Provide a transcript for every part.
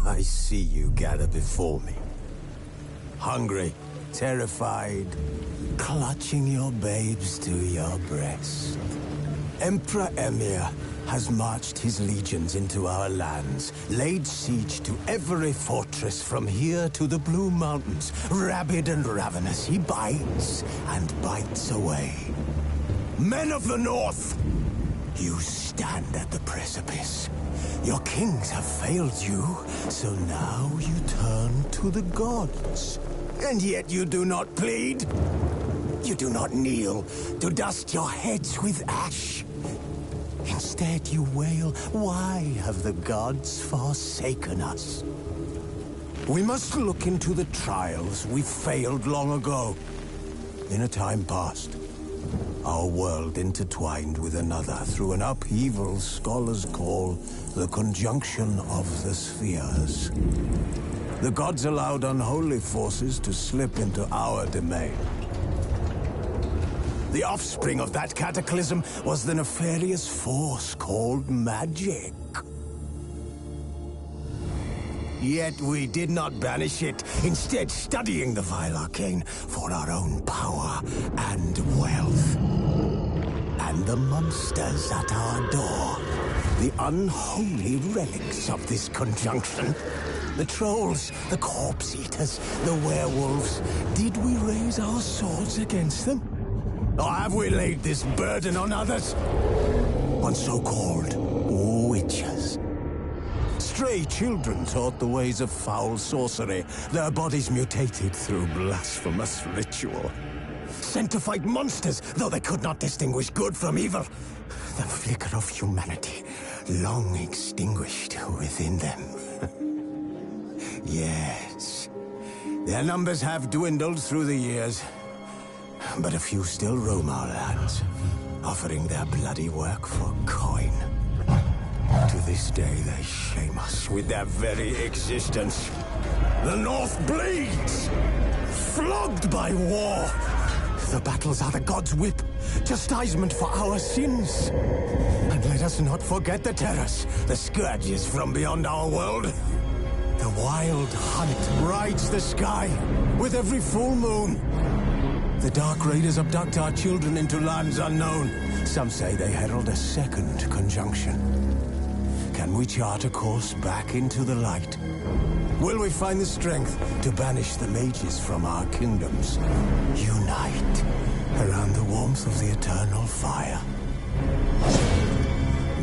I see you gather before me. Hungry, terrified, clutching your babes to your breast. Emperor Emhyr has marched his legions into our lands, laid siege to every fortress from here to the Blue Mountains. Rabid and ravenous, he bites and bites away. Men of the North, you stand at the precipice. Your kings have failed you, so now you turn to the gods. And yet you do not plead. You do not kneel to dust your heads with ash. Instead you wail, why have the gods forsaken us? We must look into the trials we failed long ago. In a time past, our world intertwined with another through an upheaval scholars call the conjunction of the spheres. The gods allowed unholy forces to slip into our domain. The offspring of that cataclysm was the nefarious force called magic. Yet we did not banish it, instead studying the vile arcane for our own power and wealth. And the monsters at our door, the unholy relics of this conjunction. The trolls, the corpse-eaters, the werewolves. Did we raise our swords against them? Or have we laid this burden on others? On so-called witches. Stray children taught the ways of foul sorcery, their bodies mutated through blasphemous ritual. Sent to fight monsters, though they could not distinguish good from evil. The flicker of humanity, long extinguished within them. Yes, their numbers have dwindled through the years. But a few still roam our lands, offering their bloody work for coin. To this day, they shame us with their very existence. The North bleeds, flogged by war. The battles are the gods' whip, chastisement for our sins. And let us not forget the terrors, the scourges from beyond our world. The wild hunt rides the sky with every full moon. The Dark Raiders abduct our children into lands unknown. Some say they herald a second conjunction. Can we chart a course back into the light? Will we find the strength to banish the mages from our kingdoms? Unite around the warmth of the eternal fire.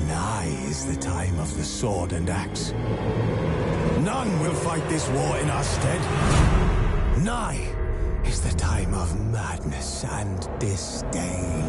Nigh is the time of the sword and axe. None will fight this war in our stead. Nigh is the time of madness and disdain.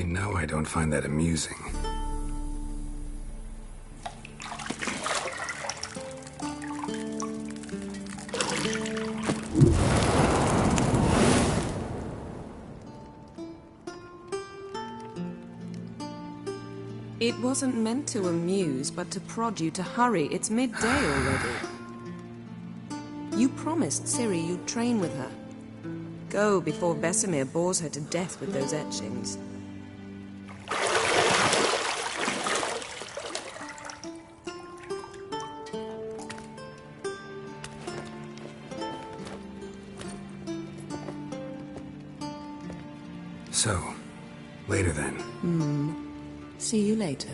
know I don't find that amusing. It wasn't meant to amuse, but to prod you to hurry. It's midday already. You promised Ciri you'd train with her. Go before Vesemir bores her to death with those etchings. So, later then. See you later.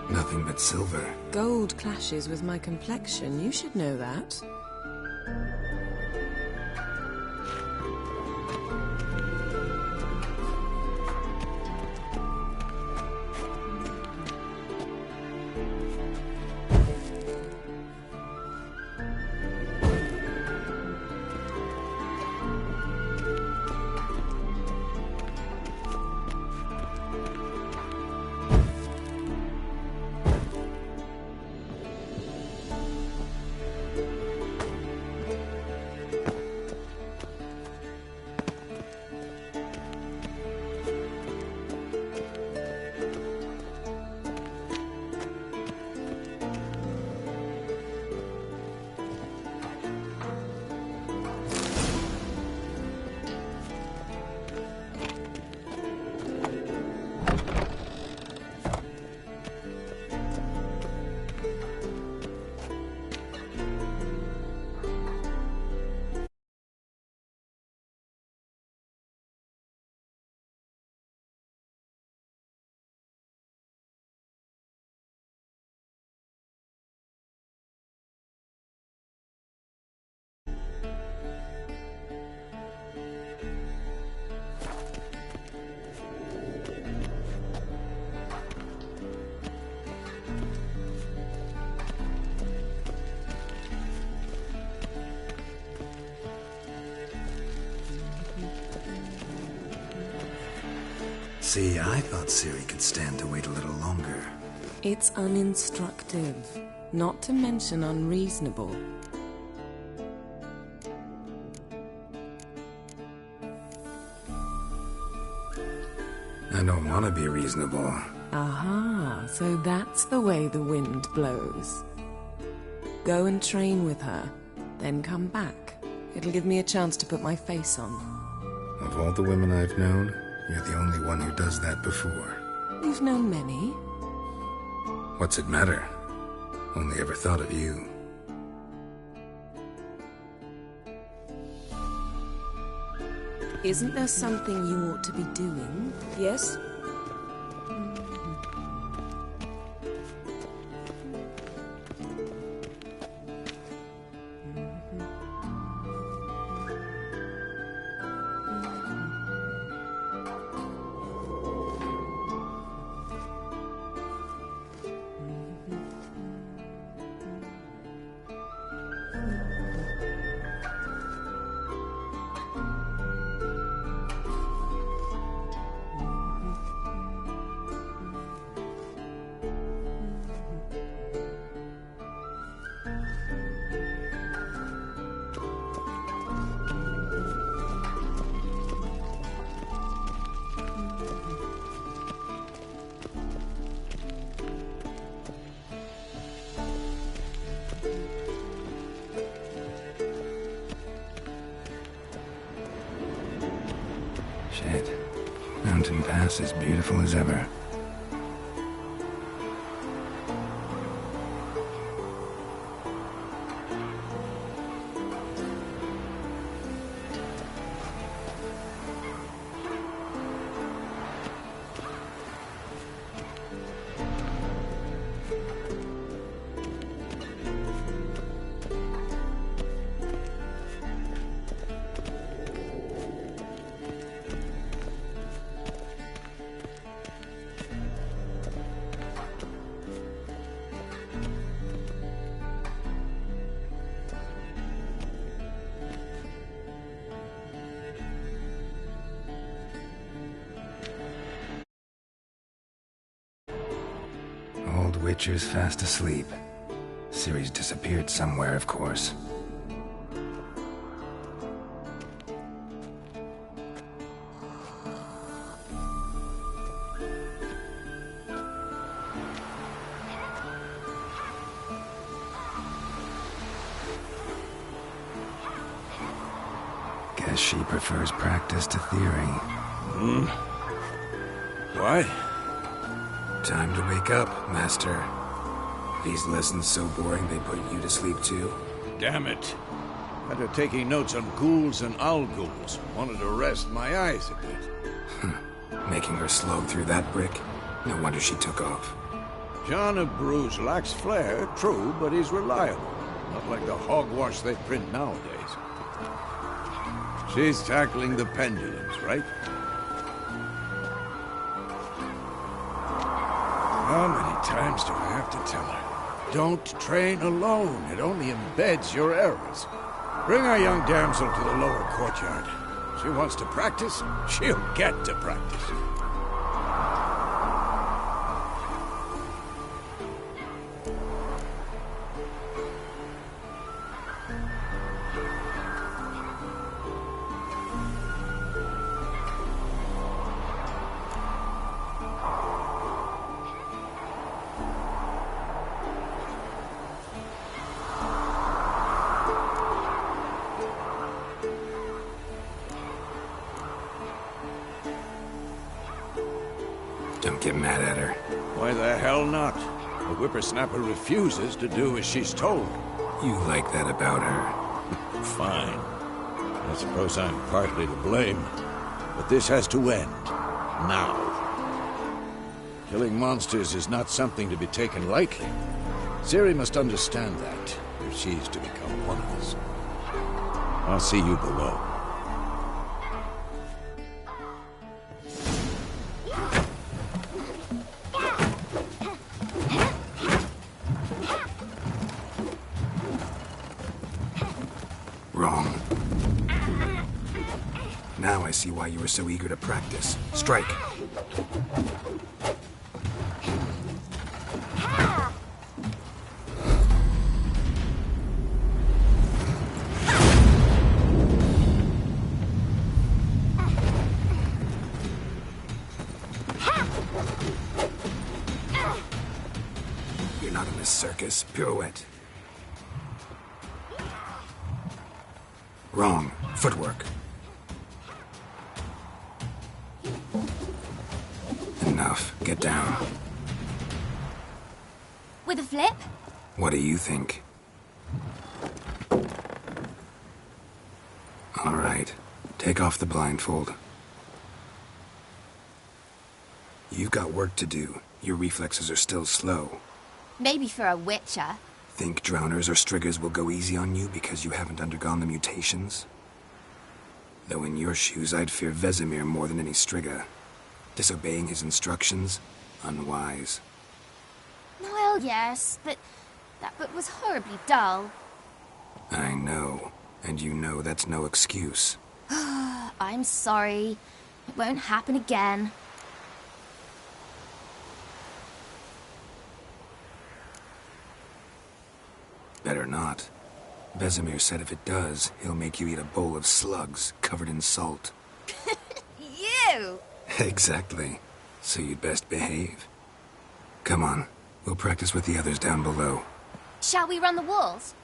Nothing but silver. Gold clashes with my complexion. You should know that. See, I thought Ciri could stand to wait a little longer. It's uninstructive, not to mention unreasonable. I don't want to be reasonable. Aha, so that's the way the wind blows. Go and train with her, then come back. It'll give me a chance to put my face on. Of all the women I've known, you're the only one who does that before. You've known many. What's it matter? Only ever thought of you. Isn't there something you ought to be doing? Yes? Shit. Mountain Pass is beautiful as ever. Old Witcher's fast asleep. Ciri's disappeared somewhere, of course. Guess she prefers practice to theory. Why? Time to wake up, Master. These lessons so boring they put you to sleep too? Damn it. Had her taking notes on ghouls and owl-ghouls. Wanted to rest my eyes a bit. Making her slog through that brick? No wonder she took off. John of Bruges lacks flair, true, but he's reliable. Not like the hogwash they print nowadays. She's tackling the pendulums, right? How many times do I have to tell her? Don't train alone. It only embeds your errors. Bring our young damsel to the lower courtyard. She wants to practice, she'll get to practice. Don't get mad at her. Why the hell not? The whippersnapper refuses to do as she's told. You like that about her. Fine. I suppose I'm partly to blame. But this has to end. Now. Killing monsters is not something to be taken lightly. Ciri must understand that, if she's to become one of us. I'll see you below. Wrong. Now I see why you were so eager to practice. Strike. You're not in this circus. Pirouette. Wrong. Footwork. Enough. Get down. With a flip? What do you think? All right. Take off the blindfold. You've got work to do. Your reflexes are still slow. Maybe for a witcher. Think drowners or striggers will go easy on you because you haven't undergone the mutations? Though in your shoes, I'd fear Vesemir more than any strigger. Disobeying his instructions? Unwise. Well, yes, but that book was horribly dull. I know. And you know that's no excuse. I'm sorry. It won't happen again. Better not. Vesemir said if it does, he'll make you eat a bowl of slugs covered in salt. You! Exactly. So you'd best behave. Come on. We'll practice with the others down below. Shall we run the walls?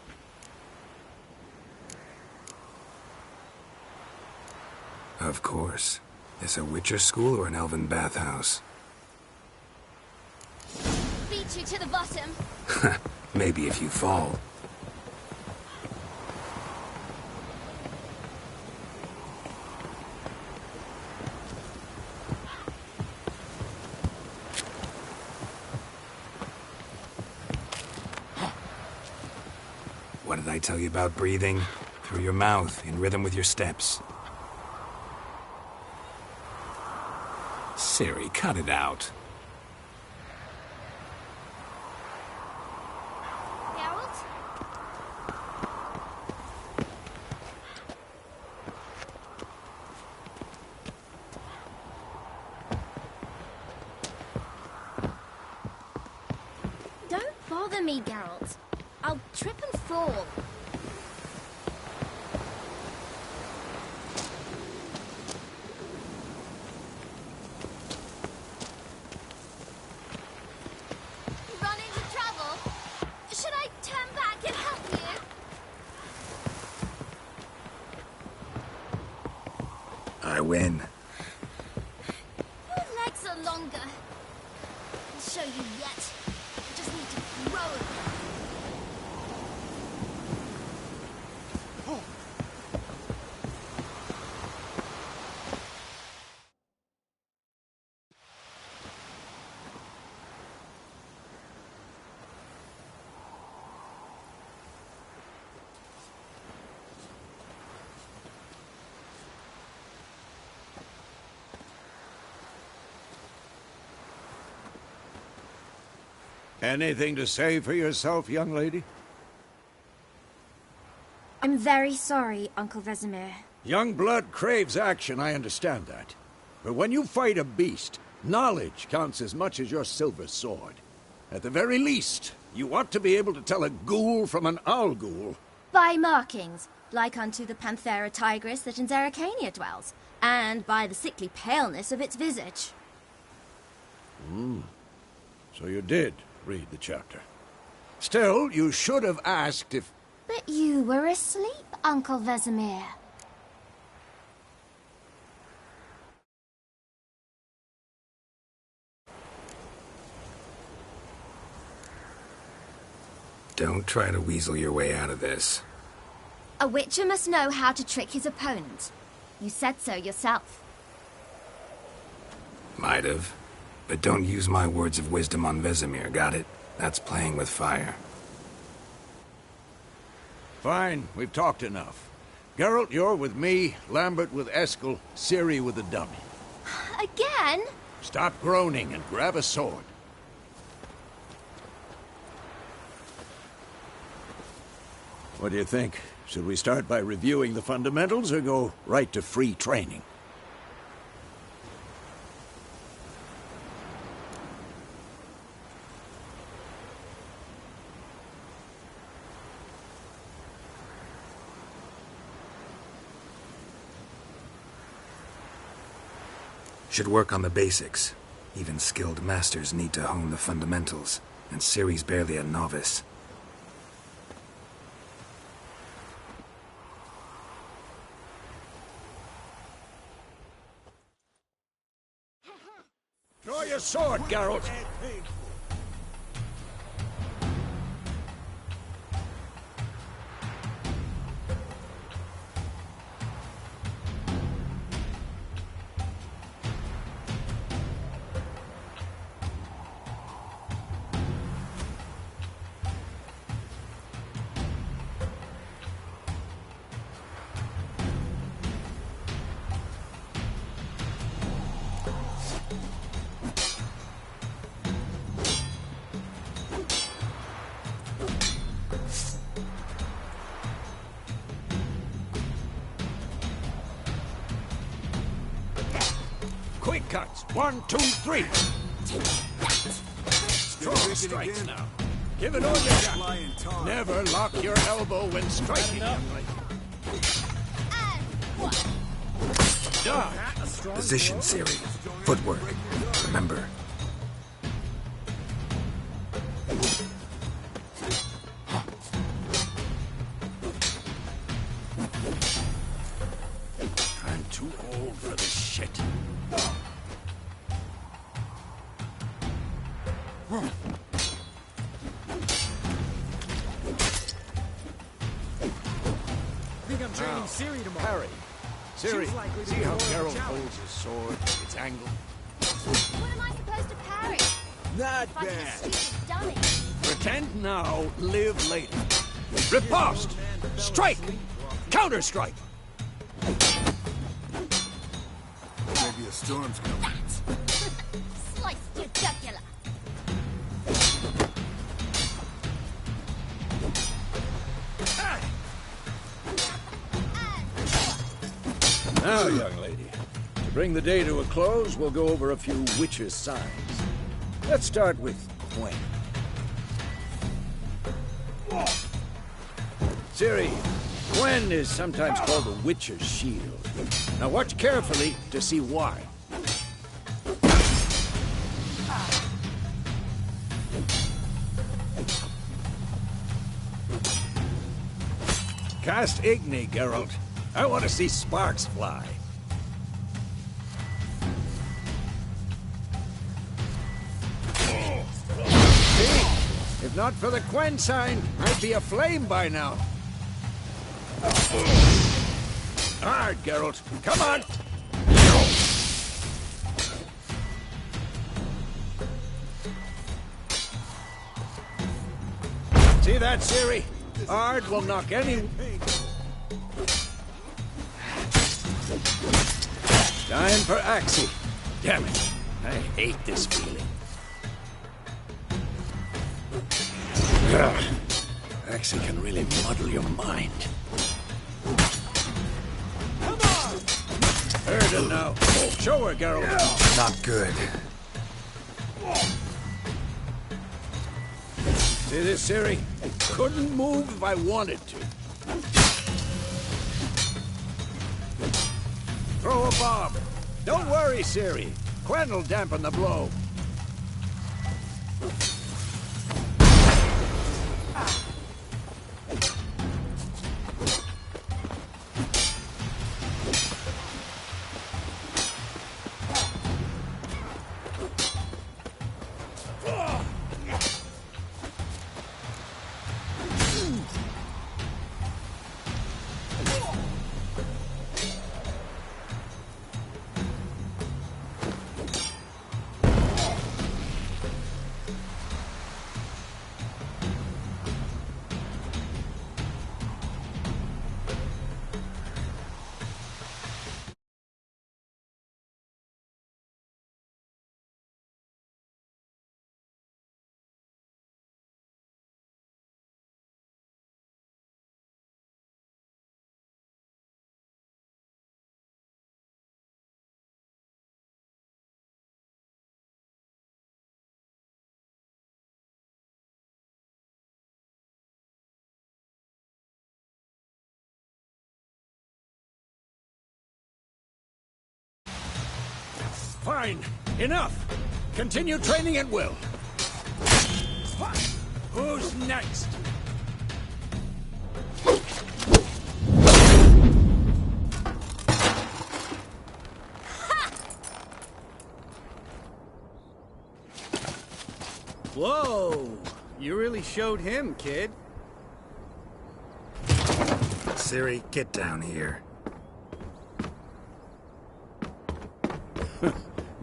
Of course. This a Witcher school or an elven bathhouse? Beat you to the bottom. Maybe if you fall. What did I tell you about breathing? Through your mouth, in rhythm with your steps. Ciri, cut it out. Geralt? Don't bother me, Geralt. I'll trip and fall. Run into trouble? Should I turn back and help you? I win. Your legs are longer. I'll show you yet. I just need to grow a bit. Anything to say for yourself, young lady? I'm very sorry, Uncle Vesemir. Young blood craves action, I understand that. But when you fight a beast, knowledge counts as much as your silver sword. At the very least, you ought to be able to tell a ghoul from an owl ghoul. By markings, like unto the Panthera tigris that in Zerrikania dwells, and by the sickly paleness of its visage. So you did read the chapter. Still, you should have asked if... But you were asleep, Uncle Vesemir. Don't try to weasel your way out of this. A witcher must know how to trick his opponent. You said so yourself. Might have. But don't use my words of wisdom on Vesemir, got it? That's playing with fire. Fine, we've talked enough. Geralt, you're with me, Lambert with Eskel, Ciri with the dummy. Again? Stop groaning and grab a sword. What do you think? Should we start by reviewing the fundamentals or go right to free training? Should work on the basics. Even skilled masters need to hone the fundamentals, and Ciri's barely a novice. Draw your sword, Geralt! Quick cuts. 1, 2, 3. Strong strikes now. Give it all you got. Never lock your elbow when striking, young lady. Dodge. Position, Ciri. Footwork. Remember. I'm too old for this shit. Ciri tomorrow. Harry, Ciri, She's likely to see be how more of a Geralt challenge. holds his sword, its angle? What am I supposed to parry? Not Fighting a bad. stupid dummy. Pretend now, live later. Riposte! Strike! Counter-strike! Maybe a storm's coming. Sliced your jugular. Now, young lady, to bring the day to a close, we'll go over a few witches' signs. Let's start with Gwen. Ciri, Gwen is sometimes called the Witcher's Shield. Now watch carefully to see why. Cast Igni, Geralt. I want to see sparks fly. See? If not for the Gwen sign, I'd be aflame by now. Hard, Geralt. Come on! See that, Ciri? Ard will knock any... Time for Axii. Damn it. I hate this feeling. Ugh. Axii can really muddle your mind. Come on! Heard it now. Show her, Geralt. Not good. See this, Ciri? Couldn't move if I wanted to. Throw a bomb. Don't worry, Ciri. Gwen'll dampen the blow. Fine. Enough. Continue training at will. Who's next? Whoa! You really showed him, kid. Ciri, get down here.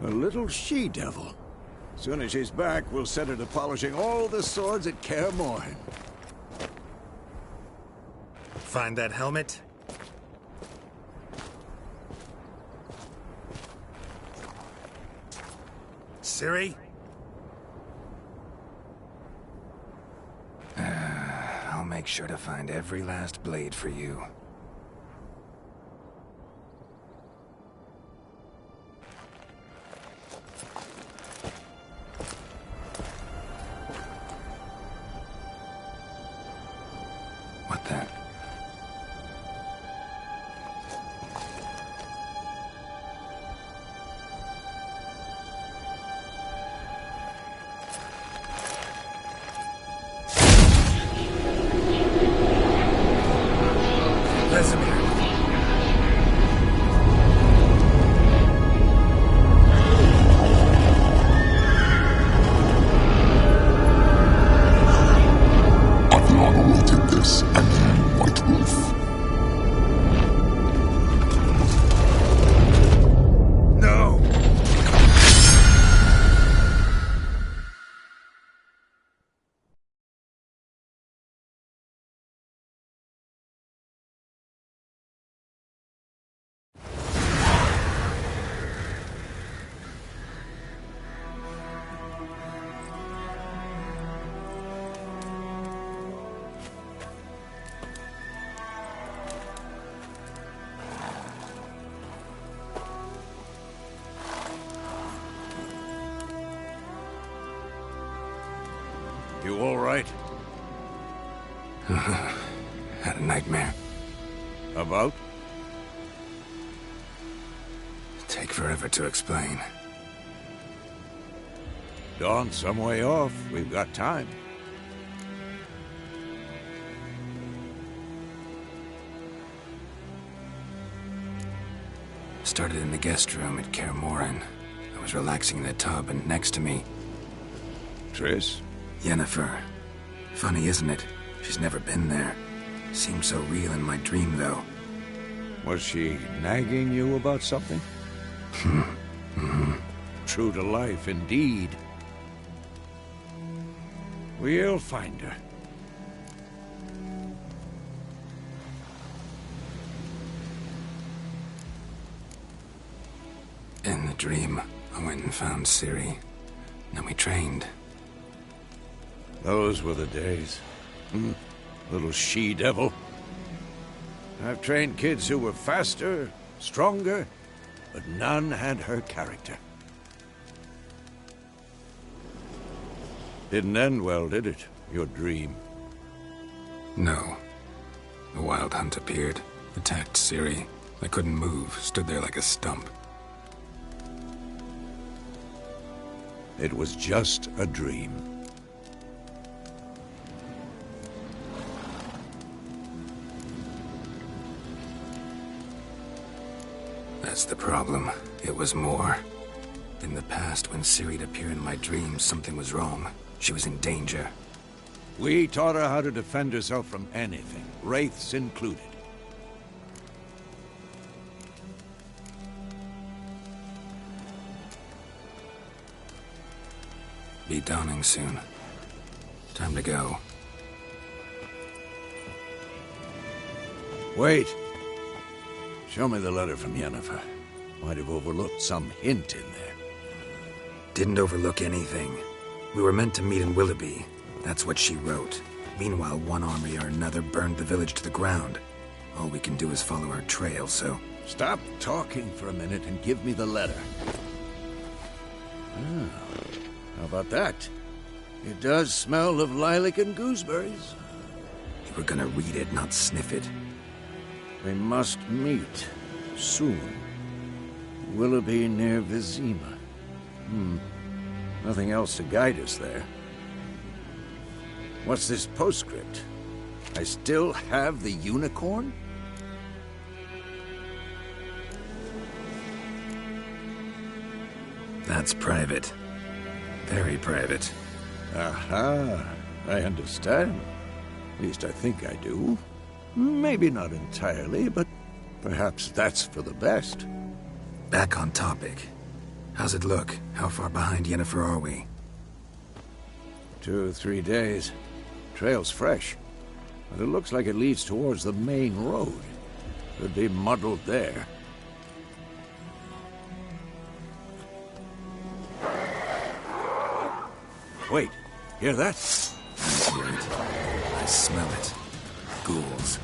A little she-devil. Soon as she's back, we'll set her to polishing all the swords at Kaer Morhen. Find that helmet? Ciri? I'll make sure to find every last blade for you. What the? You all right? Had a nightmare. About? Take forever to explain. Dawn's some way off. We've got time. Started in the guest room at Kaer Morhen. I was relaxing in the tub, and next to me, Triss? Yennefer. Funny, isn't it? She's never been there. Seemed so real in my dream, though. Was she nagging you about something? True to life, indeed. We'll find her. In the dream, I went and found Ciri. Then we trained. Those were the days. Little she-devil. I've trained kids who were faster, stronger, but none had her character. Didn't end well, did it? Your dream? No. The Wild Hunt appeared, attacked Ciri. I couldn't move, stood there like a stump. It was just a dream. That's the problem. It was more. In the past, when Ciri'd appear in my dreams, something was wrong. She was in danger. We taught her how to defend herself from anything, wraiths included. Be dawning soon. Time to go. Wait. Show me the letter from Yennefer. Might have overlooked some hint in there. Didn't overlook anything. We were meant to meet in Willoughby. That's what she wrote. Meanwhile, one army or another burned the village to the ground. All we can do is follow her trail, so... Stop talking for a minute and give me the letter. How about that? It does smell of lilac and gooseberries. You were gonna read it, not sniff it. We must meet. Soon. Willoughby near Vizima. Nothing else to guide us there. What's this postscript? I still have the unicorn? That's private. Very private. Aha, I understand. At least I think I do. Maybe not entirely, but perhaps that's for the best. Back on topic. How's it look? How far behind Yennefer are we? 2 or 3 days. Trail's fresh, but it looks like it leads towards the main road. Could be muddled there. Wait, hear that? I hear it. I smell it. Ghouls.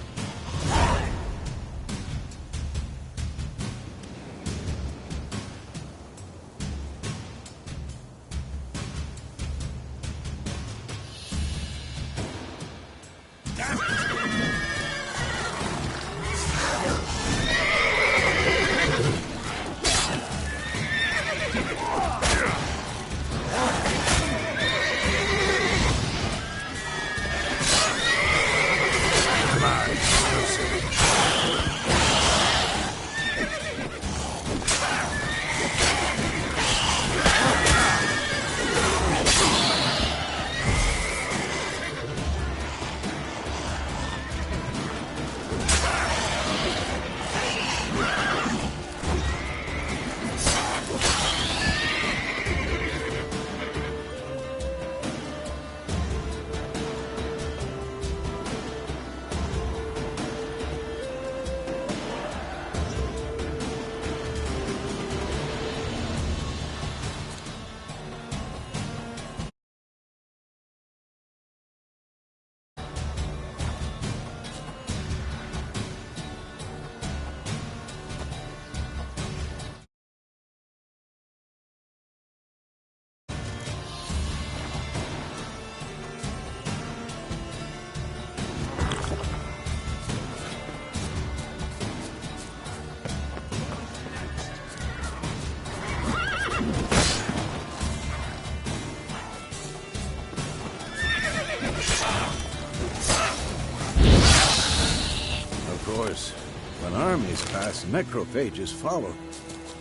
armies pass, necrophages follow.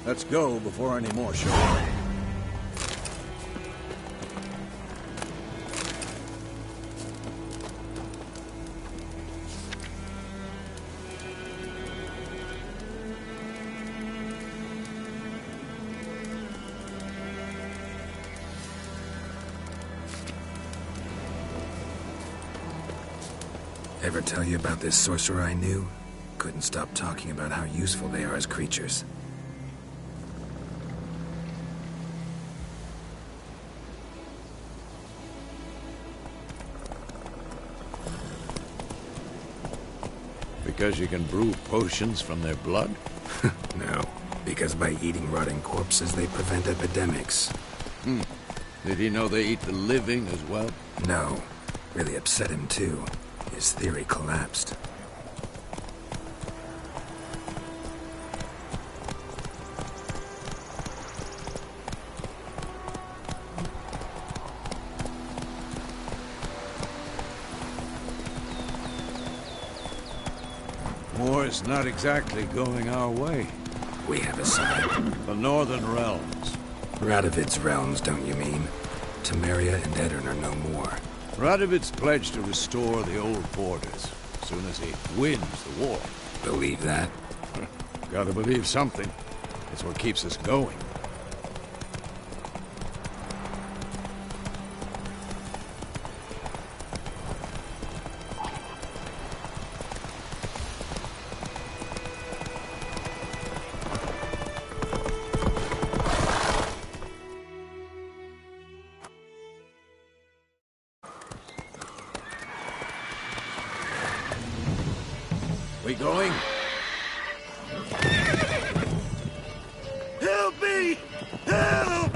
Let's go before any more show up. Ever tell you about this sorcerer I knew? Couldn't stop talking about how useful they are as creatures. Because you can brew potions from their blood? No, because by eating rotting corpses, they prevent epidemics. Did he know they eat the living as well? No, really upset him too. His theory collapsed. War's not exactly going our way. We have a side. The Northern Realms. Radovid's realms, don't you mean? Temeria and Edirn are no more. Radovid's pledged to restore the old borders as soon as he wins the war. Believe that? Gotta believe something. It's what keeps us going. We going? Help me! Help!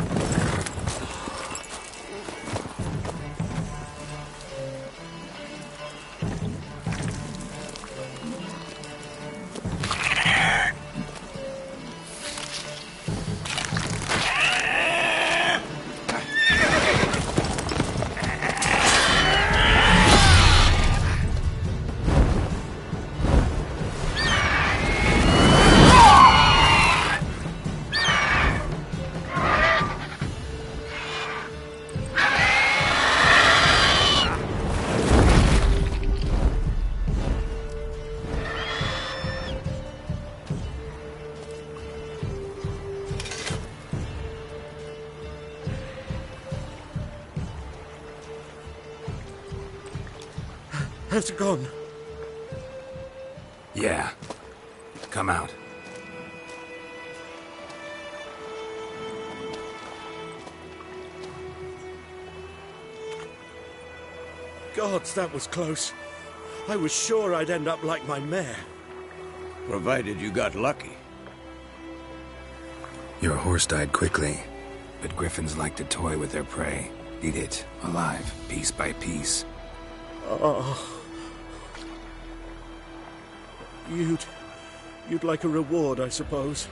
Has it gone? Yeah. Come out. Gods, that was close. I was sure I'd end up like my mare. Provided you got lucky. Your horse died quickly, but griffins like to toy with their prey. Eat it, alive, piece by piece. Oh. You'd like a reward, I suppose.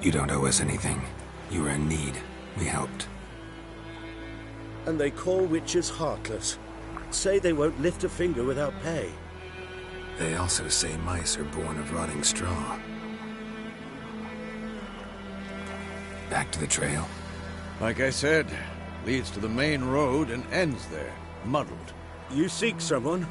You don't owe us anything. You were in need. We helped. And they call witches heartless. Say they won't lift a finger without pay. They also say mice are born of rotting straw. Back to the trail? Like I said, leads to the main road and ends there, muddled. You seek someone?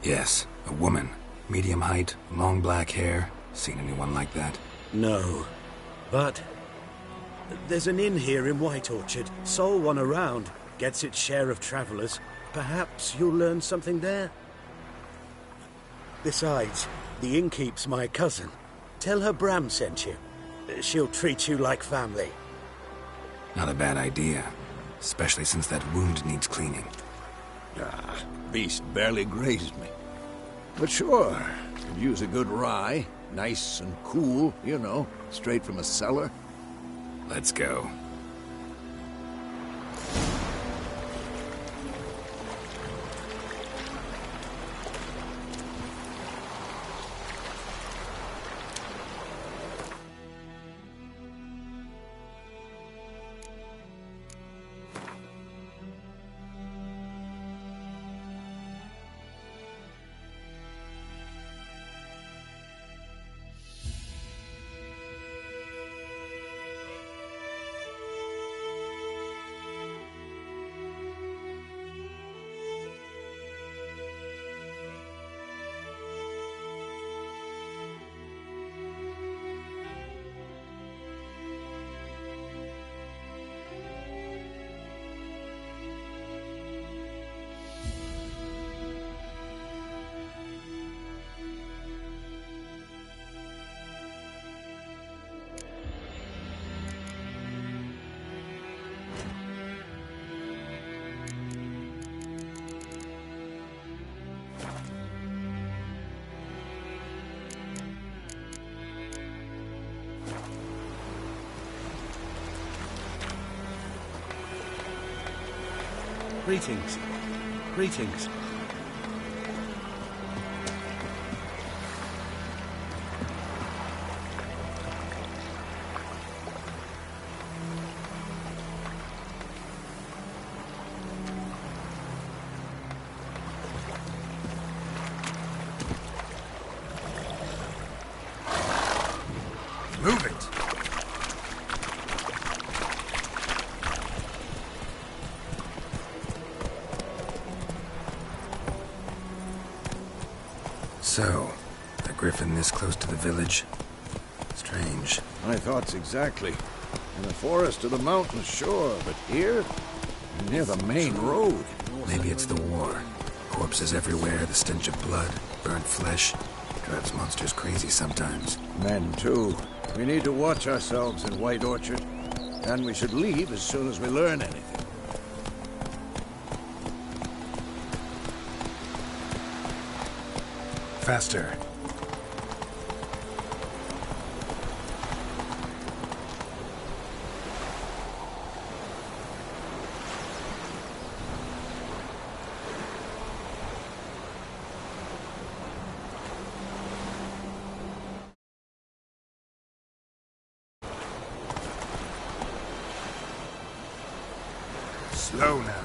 Yes, a woman. Medium height, long black hair. Seen anyone like that? No. But there's an inn here in White Orchard. Sole one around. Gets its share of travelers. Perhaps you'll learn something there. Besides, the innkeep's my cousin. Tell her Bram sent you. She'll treat you like family. Not a bad idea. Especially since that wound needs cleaning. Ah, beast barely grazed me. But sure, could use a good rye. Nice and cool, you know, straight from a cellar. Let's go. Greetings. Greetings. Move it! So, a griffin this close to the village? Strange. My thoughts exactly. In the forest or the mountains, sure, but here? Near the main road. Maybe it's the war. Corpses everywhere, the stench of blood, burnt flesh. Drives monsters crazy sometimes. Men, too. We need to watch ourselves in White Orchard. And we should leave as soon as we learn anything. Faster. Slow now.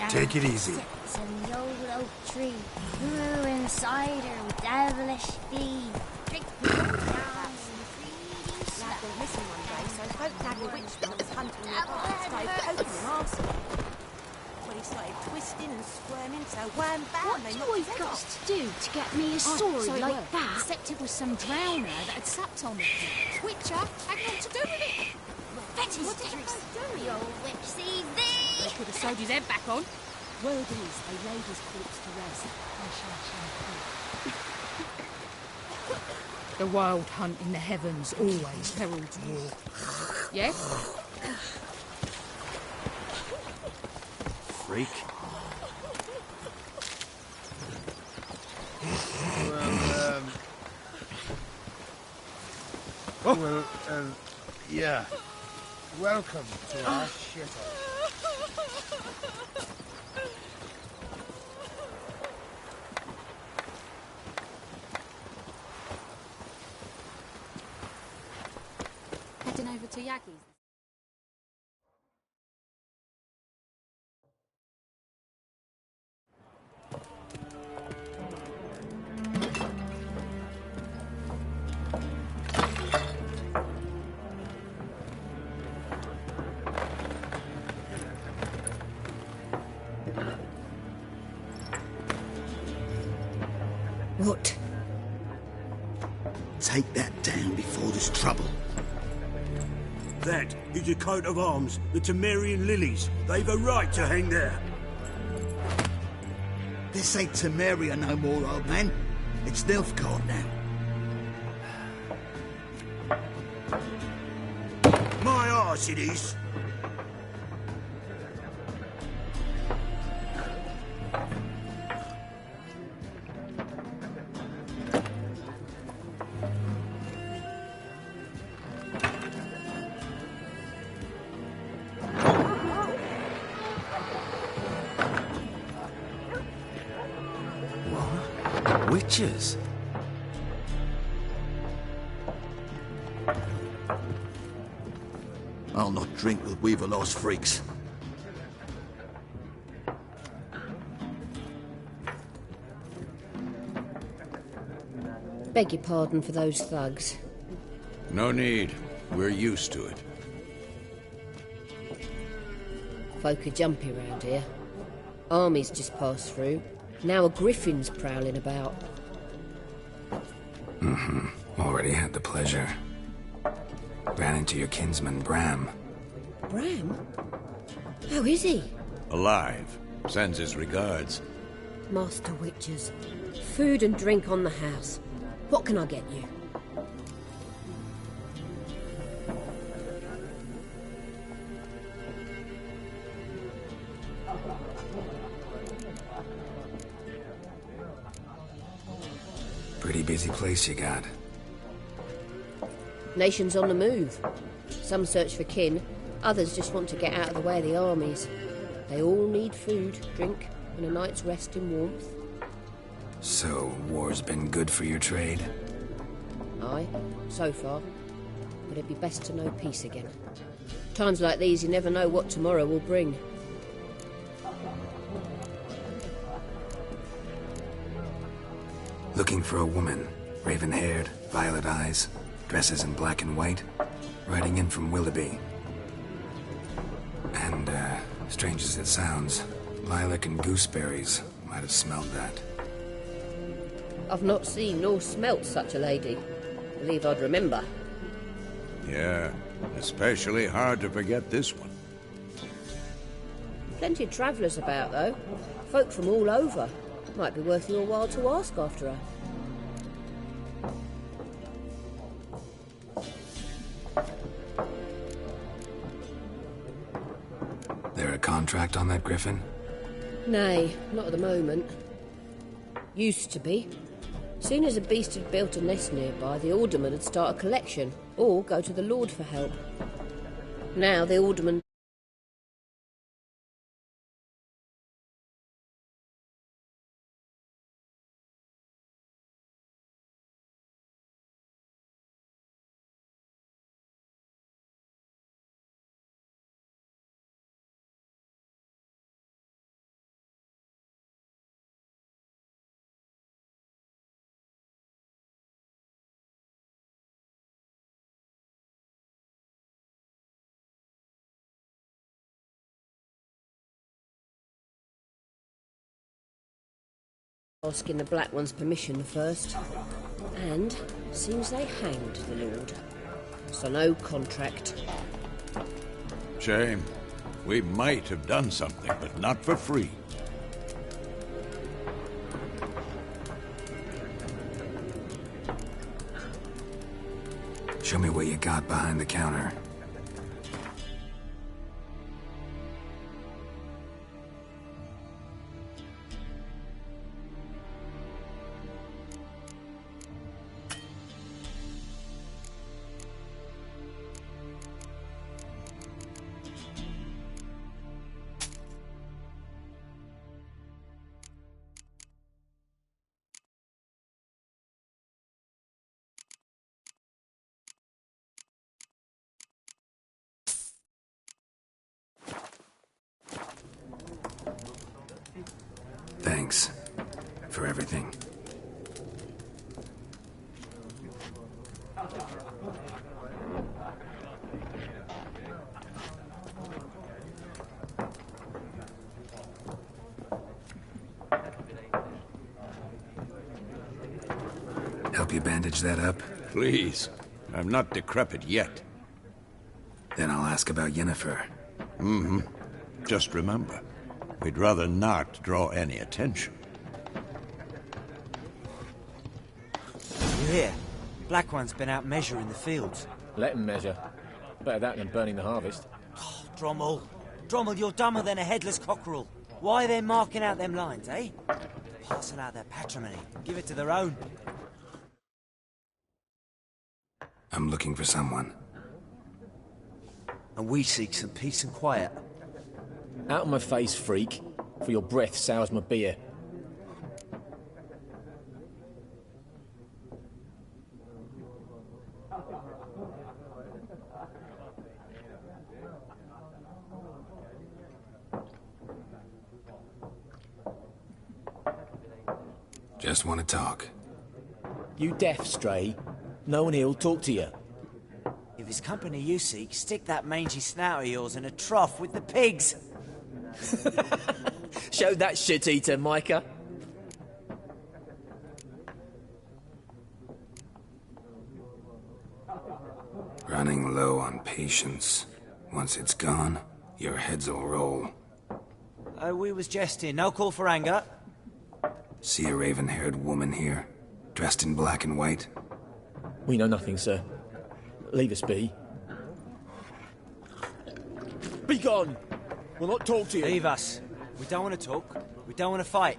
Take it easy. Sits in the old oak tree, grew inside her with devilish speed. Drink the old house and greedy Lad went missing one day, so folk had a witch that was hunting the Double apart, started head poking him arsehole. When he started twisting and squirming, so wham bam, What they do knocked I his head got off. to do to get me a sword so it like worked. that? Except it was some drowner that had supped on it. Twitcher had nothing to do with it. Betty's What did you districts. both do? The old witch sees They thee! could have sewed his head back on. Word is, they laid his corpse to rest. The wild hunt in the heavens always heralds war. Yes? Freak. Well, yeah. Welcome to our shithole. Heading over to Yaggi's. What? Take that down before there's trouble. That is a coat of arms, the Temerian lilies. They've a right to hang there. This ain't Temeria no more, old man. It's Nilfgaard now. My arse it is. Witches? I'll not drink with Weaverlaw's freaks. Beg your pardon for those thugs. No need. We're used to it. Folk are jumpy round here. Armies just passed through. Now a griffin's prowling about. Already had the pleasure. Ran into your kinsman, Bram. Bram? How is he? Alive. Sends his regards. Master Witches. Food and drink on the house. What can I get you? Pretty busy place you got. Nations on the move. Some search for kin, Others just want to get out of the way of the armies. They all need food, drink, and a night's rest in warmth. So, war's been good for your trade? Aye, so far. But it'd be best to know peace again. Times like these, you never know what tomorrow will bring. Looking for a woman, raven-haired, violet eyes, dresses in black and white, riding in from Willoughby. And, strange as it sounds, lilac and gooseberries might have smelled that. I've not seen nor smelt such a lady. Believe I'd remember. Yeah, especially hard to forget this one. Plenty of travellers about, though. Folk from all over. Might be worth your while to ask after her. There a contract on that griffin? Nay, not at the moment. Used to be. Soon as a beast had built a nest nearby, the alderman would start a collection, or go to the Lord for help. Now the alderman asking the Black One's permission first. And seems they hanged the Lord. So no contract. Shame. We might have done something, but not for free. Show me what you got behind the counter. Thanks for everything. Help you bandage that up? Please. I'm not decrepit yet. Then I'll ask about Yennefer. Mm-hmm. Just remember, we'd rather not draw any attention. You hear? Black One's been out measuring the fields. Let him measure. Better that than burning the harvest. Oh, Drommel. Drommel, you're dumber than a headless cockerel. Why are they marking out them lines, eh? Parcel out their patrimony. Give it to their own. I'm looking for someone. And we seek some peace and quiet. Out of my face, freak, for your breath sours my beer. Just want to talk. You deaf, Stray? No one here'll talk to you. If it's company you seek, stick that mangy snout of yours in a trough with the pigs. Show that shit-eater, Micah. Running low on patience. Once it's gone, your heads'll roll. We was jesting. No call for anger. See a raven-haired woman here, dressed in black and white? We know nothing, sir. Leave us be. Be gone! We'll not talk to you. Leave us. We don't want to talk. We don't want to fight.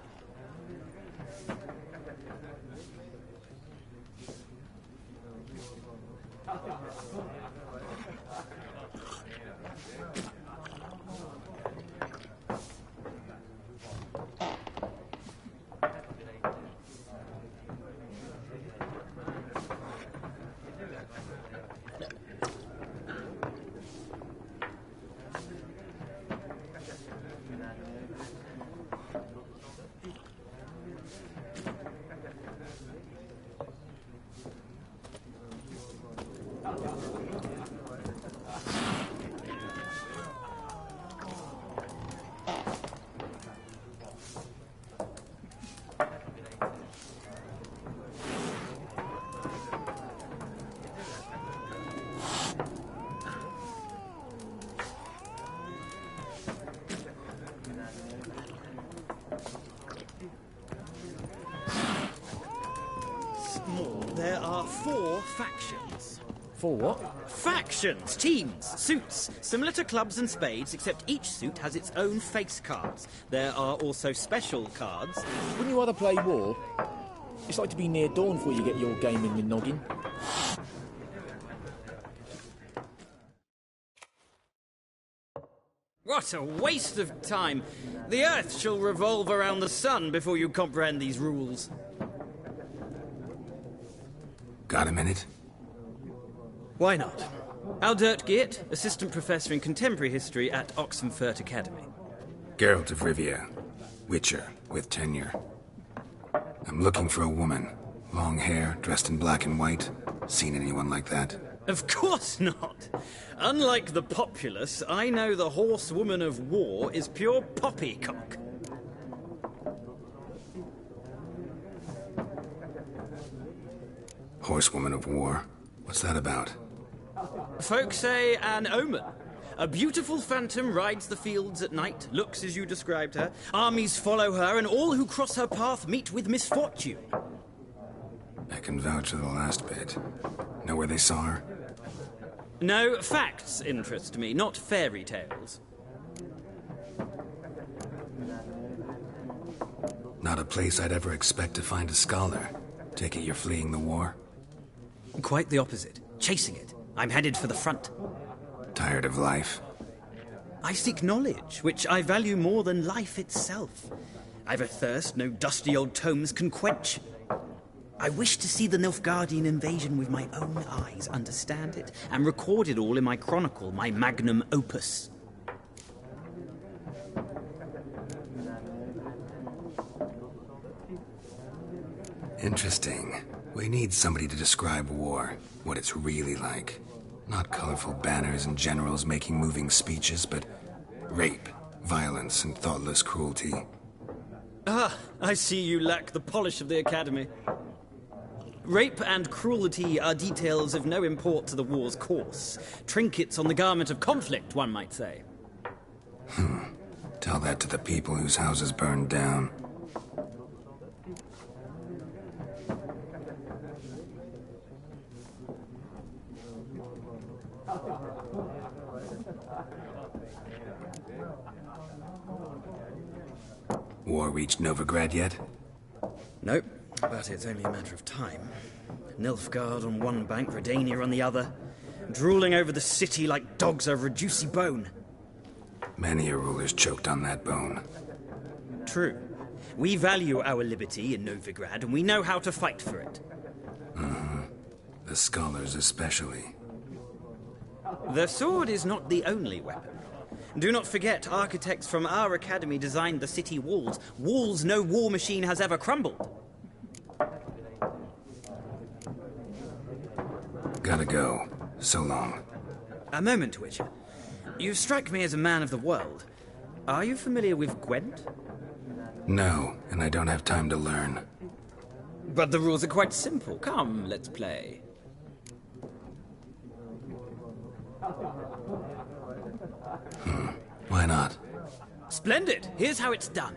There are 4 factions. 4 what? Factions! Teams! Suits! Similar to clubs and spades, except each suit has its own face cards. There are also special cards. Wouldn't you rather play war? It's like to be near dawn before you get your game in your noggin. What a waste of time! The Earth shall revolve around the sun before you comprehend these rules. Got a minute? Why not? Aldert Geert, Assistant Professor in Contemporary History at Oxenfurt Academy. Geralt of Rivia, Witcher, with tenure. I'm looking for a woman. Long hair, dressed in black and white. Seen anyone like that? Of course not! Unlike the populace, I know the horsewoman of war is pure poppycock. Horsewoman of war? What's that about? Folk say an omen. A beautiful phantom rides the fields at night, looks as you described her. Armies follow her, and all who cross her path meet with misfortune. I can vouch for the last bit. Know where they saw her? No, facts interest me, not fairy tales. Not a place I'd ever expect to find a scholar. Take it you're fleeing the war? Quite the opposite. Chasing it. I'm headed for the front. Tired of life? I seek knowledge, which I value more than life itself. I've a thirst no dusty old tomes can quench. I wish to see the Nilfgaardian invasion with my own eyes, understand it, and record it all in my chronicle, my magnum opus. Interesting. We need somebody to describe war, what it's really like. Not colorful banners and generals making moving speeches, but rape, violence, and thoughtless cruelty. Ah, I see you lack the polish of the Academy. Rape and cruelty are details of no import to the war's course. Trinkets on the garment of conflict, one might say. Tell that to the people whose houses burned down. War reached Novigrad yet? Nope, but it's only a matter of time. Nilfgaard on one bank, Redania on the other, drooling over the city like dogs over a juicy bone. Many a ruler's choked on that bone. True. We value our liberty in Novigrad, and we know how to fight for it. The scholars especially. The sword is not the only weapon. Do not forget, architects from our academy designed the city walls. Walls no war machine has ever crumbled. Gotta go. So long. A moment, Witcher. You strike me as a man of the world. Are you familiar with Gwent? No, and I don't have time to learn. But the rules are quite simple. Come, let's play. Why not? Splendid! Here's how it's done.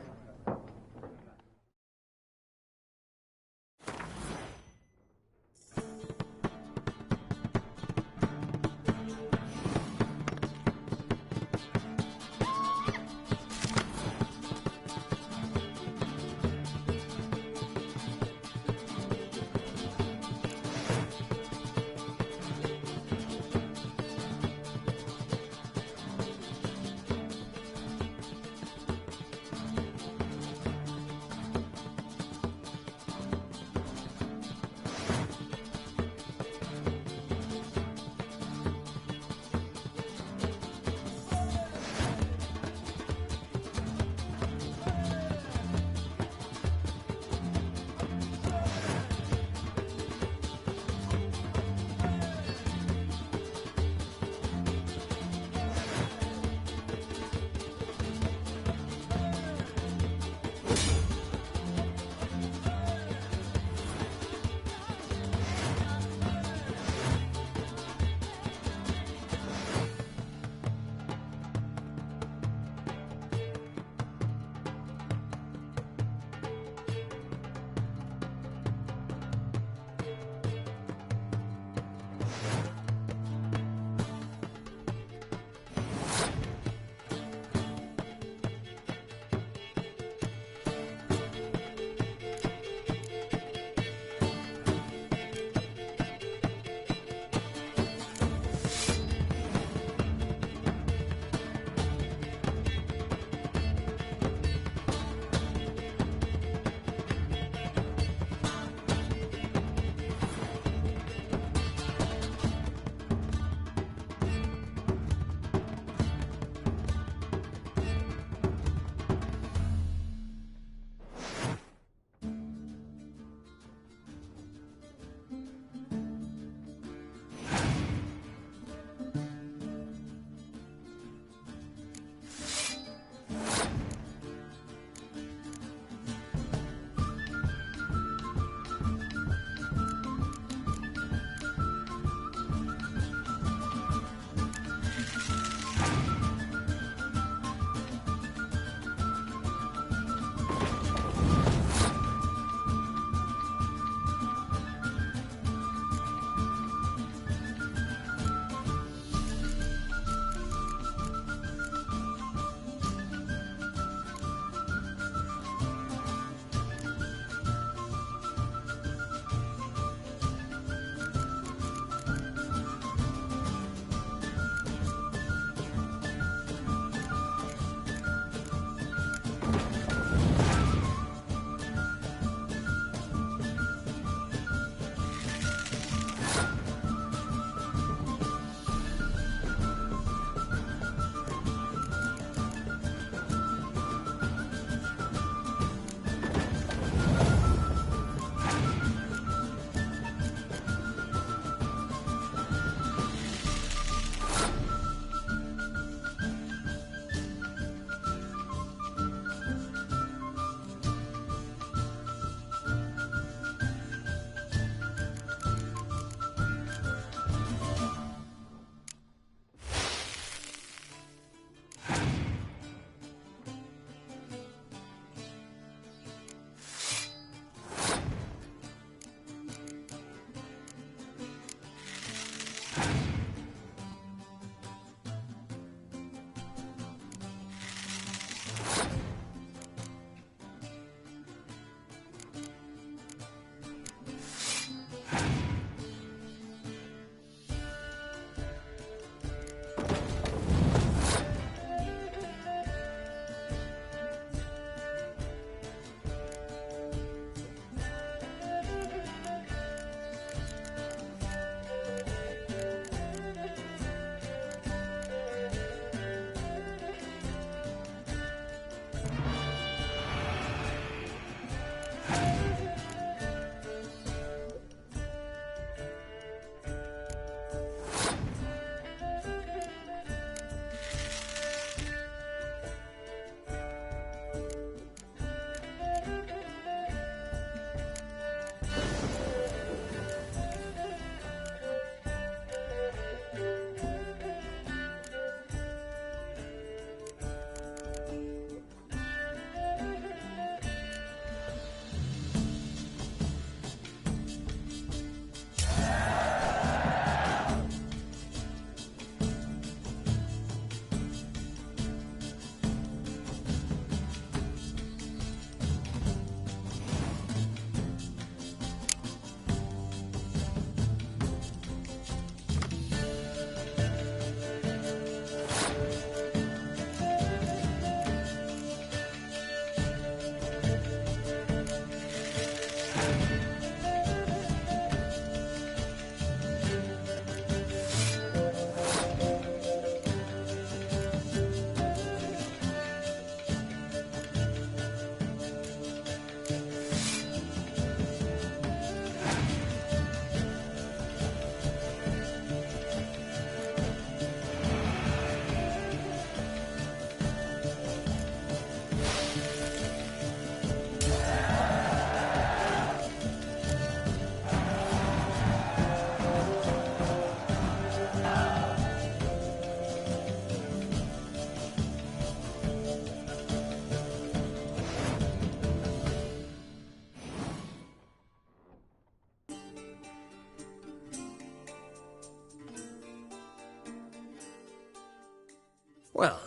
Well,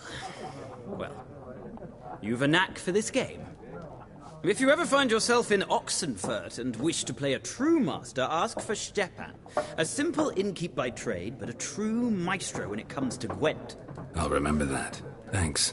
you've a knack for this game. If you ever find yourself in Oxenfurt and wish to play a true master, ask for Stepan. A simple innkeep by trade, but a true maestro when it comes to Gwent. I'll remember that. Thanks.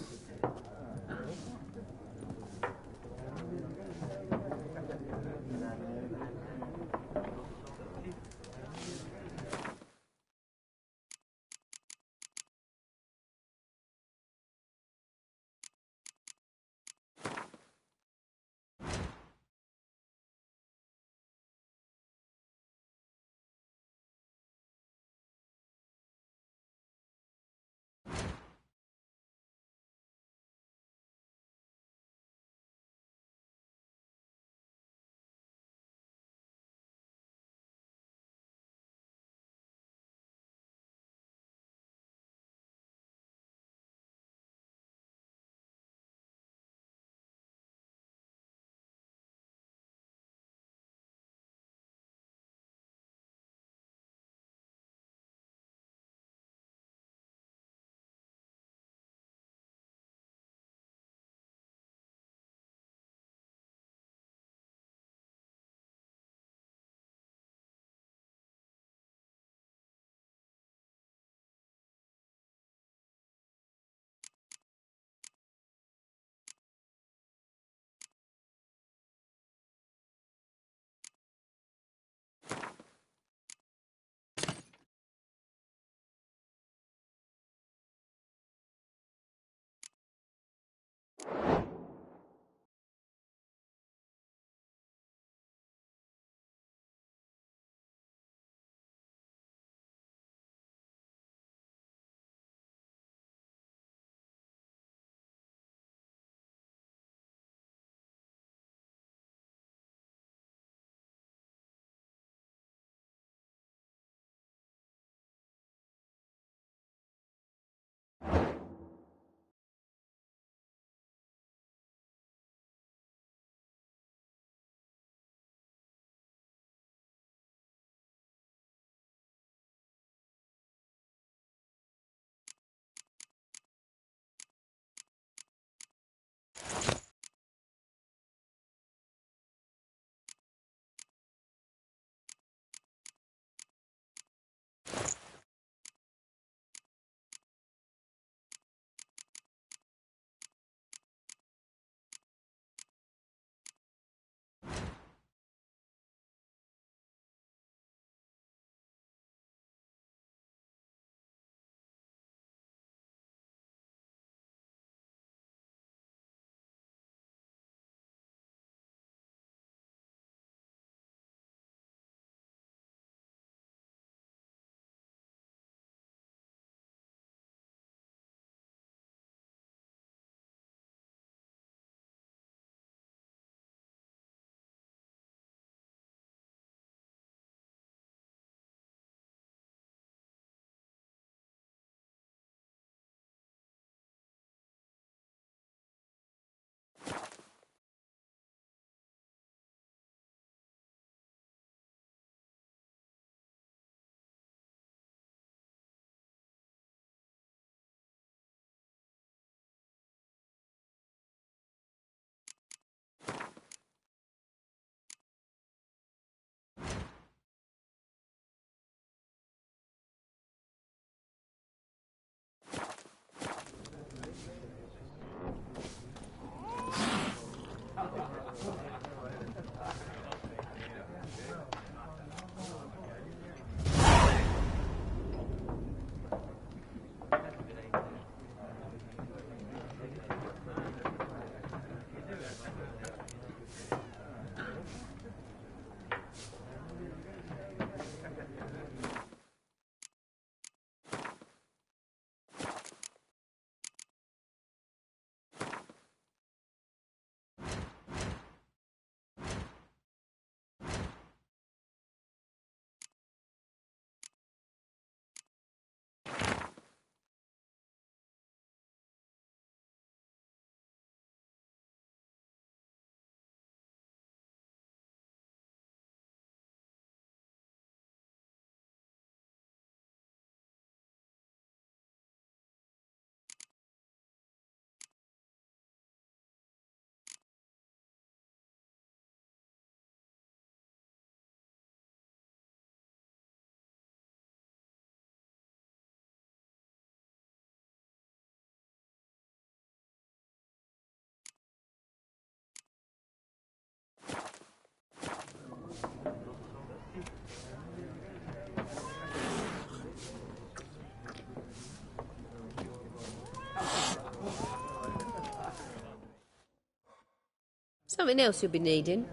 Something else you'll be needing.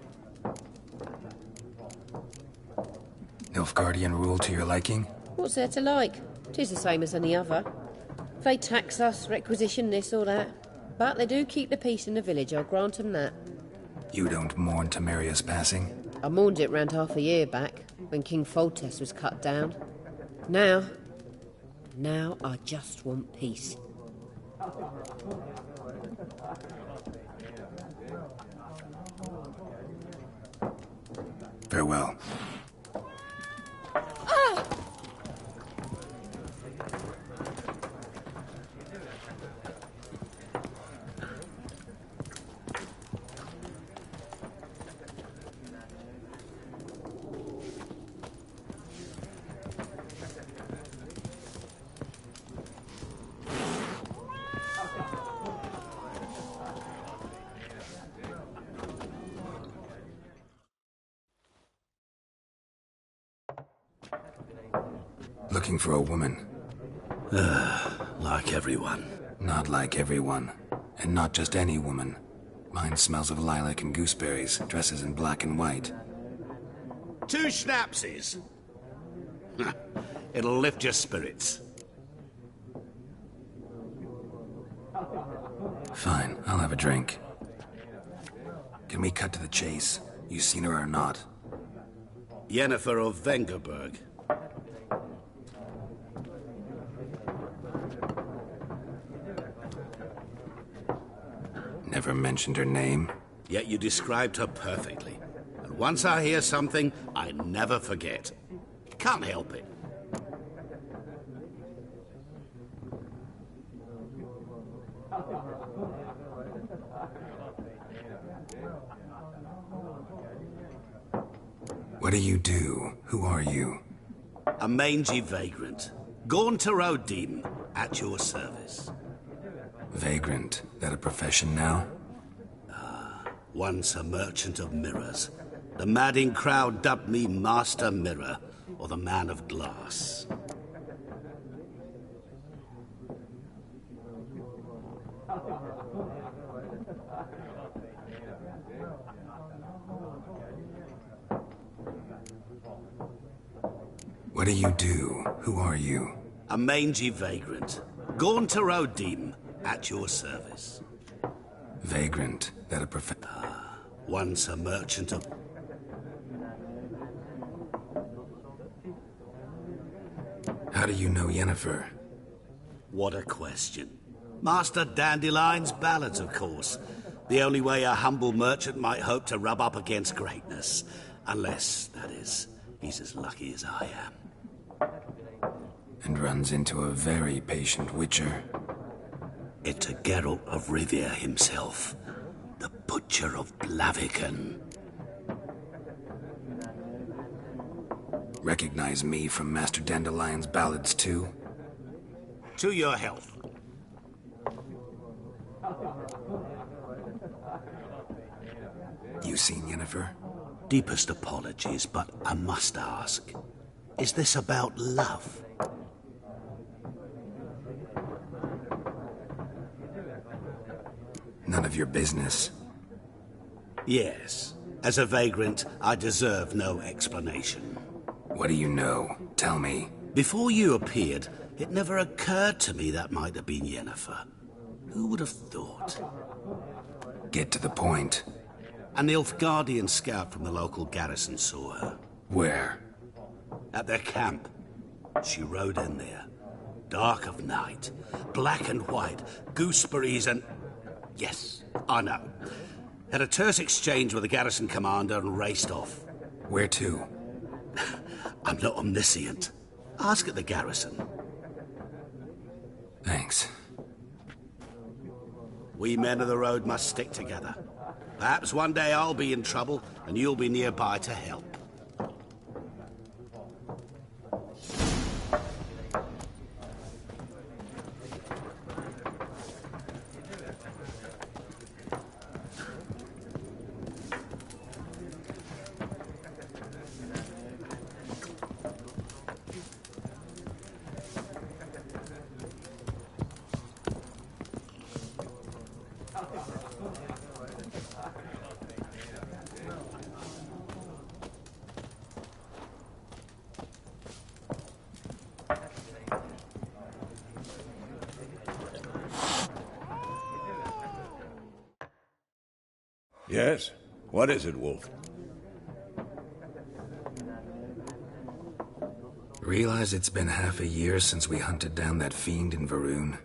Nilfgaardian rule to your liking? What's there to like? 'Tis the same as any other. They tax us, requisition this or that. But they do keep the peace in the village, I'll grant 'em that. You don't mourn Temeria's passing? I mourned it round half a year back, when King Foltest was cut down. Now I just want peace. Farewell. Looking for a woman. Like everyone. Not like everyone. And not just any woman. Mine smells of lilac and gooseberries, dresses in black and white. 2 schnapsies. It'll lift your spirits. Fine, I'll have a drink. Can we cut to the chase? You seen her or not? Yennefer of Vengerberg. Never mentioned her name. Yet you described her perfectly. And once I hear something, I never forget. Can't help it. What do you do? Who are you? A mangy vagrant. Gaunter O'Deem, at your service. Vagrant. That a profession now? Once a merchant of mirrors. The madding crowd dubbed me Master Mirror, or the Man of Glass. What do you do? Who are you? A mangy vagrant. Gaunter O'Deem, at your service. Vagrant. That a Once a merchant of... How do you know Yennefer? What a question. Master Dandelion's ballads, of course. The only way a humble merchant might hope to rub up against greatness. Unless, that is, he's as lucky as I am. And runs into a very patient witcher. It's a Geralt of Rivia himself. The Butcher of Blaviken. Recognize me from Master Dandelion's ballads, too? To your health. You seen Yennefer? Deepest apologies, but I must ask. Is this about love? None of your business. Yes. As a vagrant, I deserve no explanation. What do you know? Tell me. Before you appeared, it never occurred to me that might have been Yennefer. Who would have thought? Get to the point. A Nilfgaardian scout from the local garrison saw her. Where? At their camp. She rode in there. Dark of night. Black and white. Gooseberries and... Yes, I know. Had a terse exchange with the garrison commander and raced off. Where to? I'm not omniscient. Ask at the garrison. Thanks. We men of the road must stick together. Perhaps one day I'll be in trouble and you'll be nearby to help. Yes? What is it, Wolf? Realize it's been half a year since we hunted down that fiend in Varun?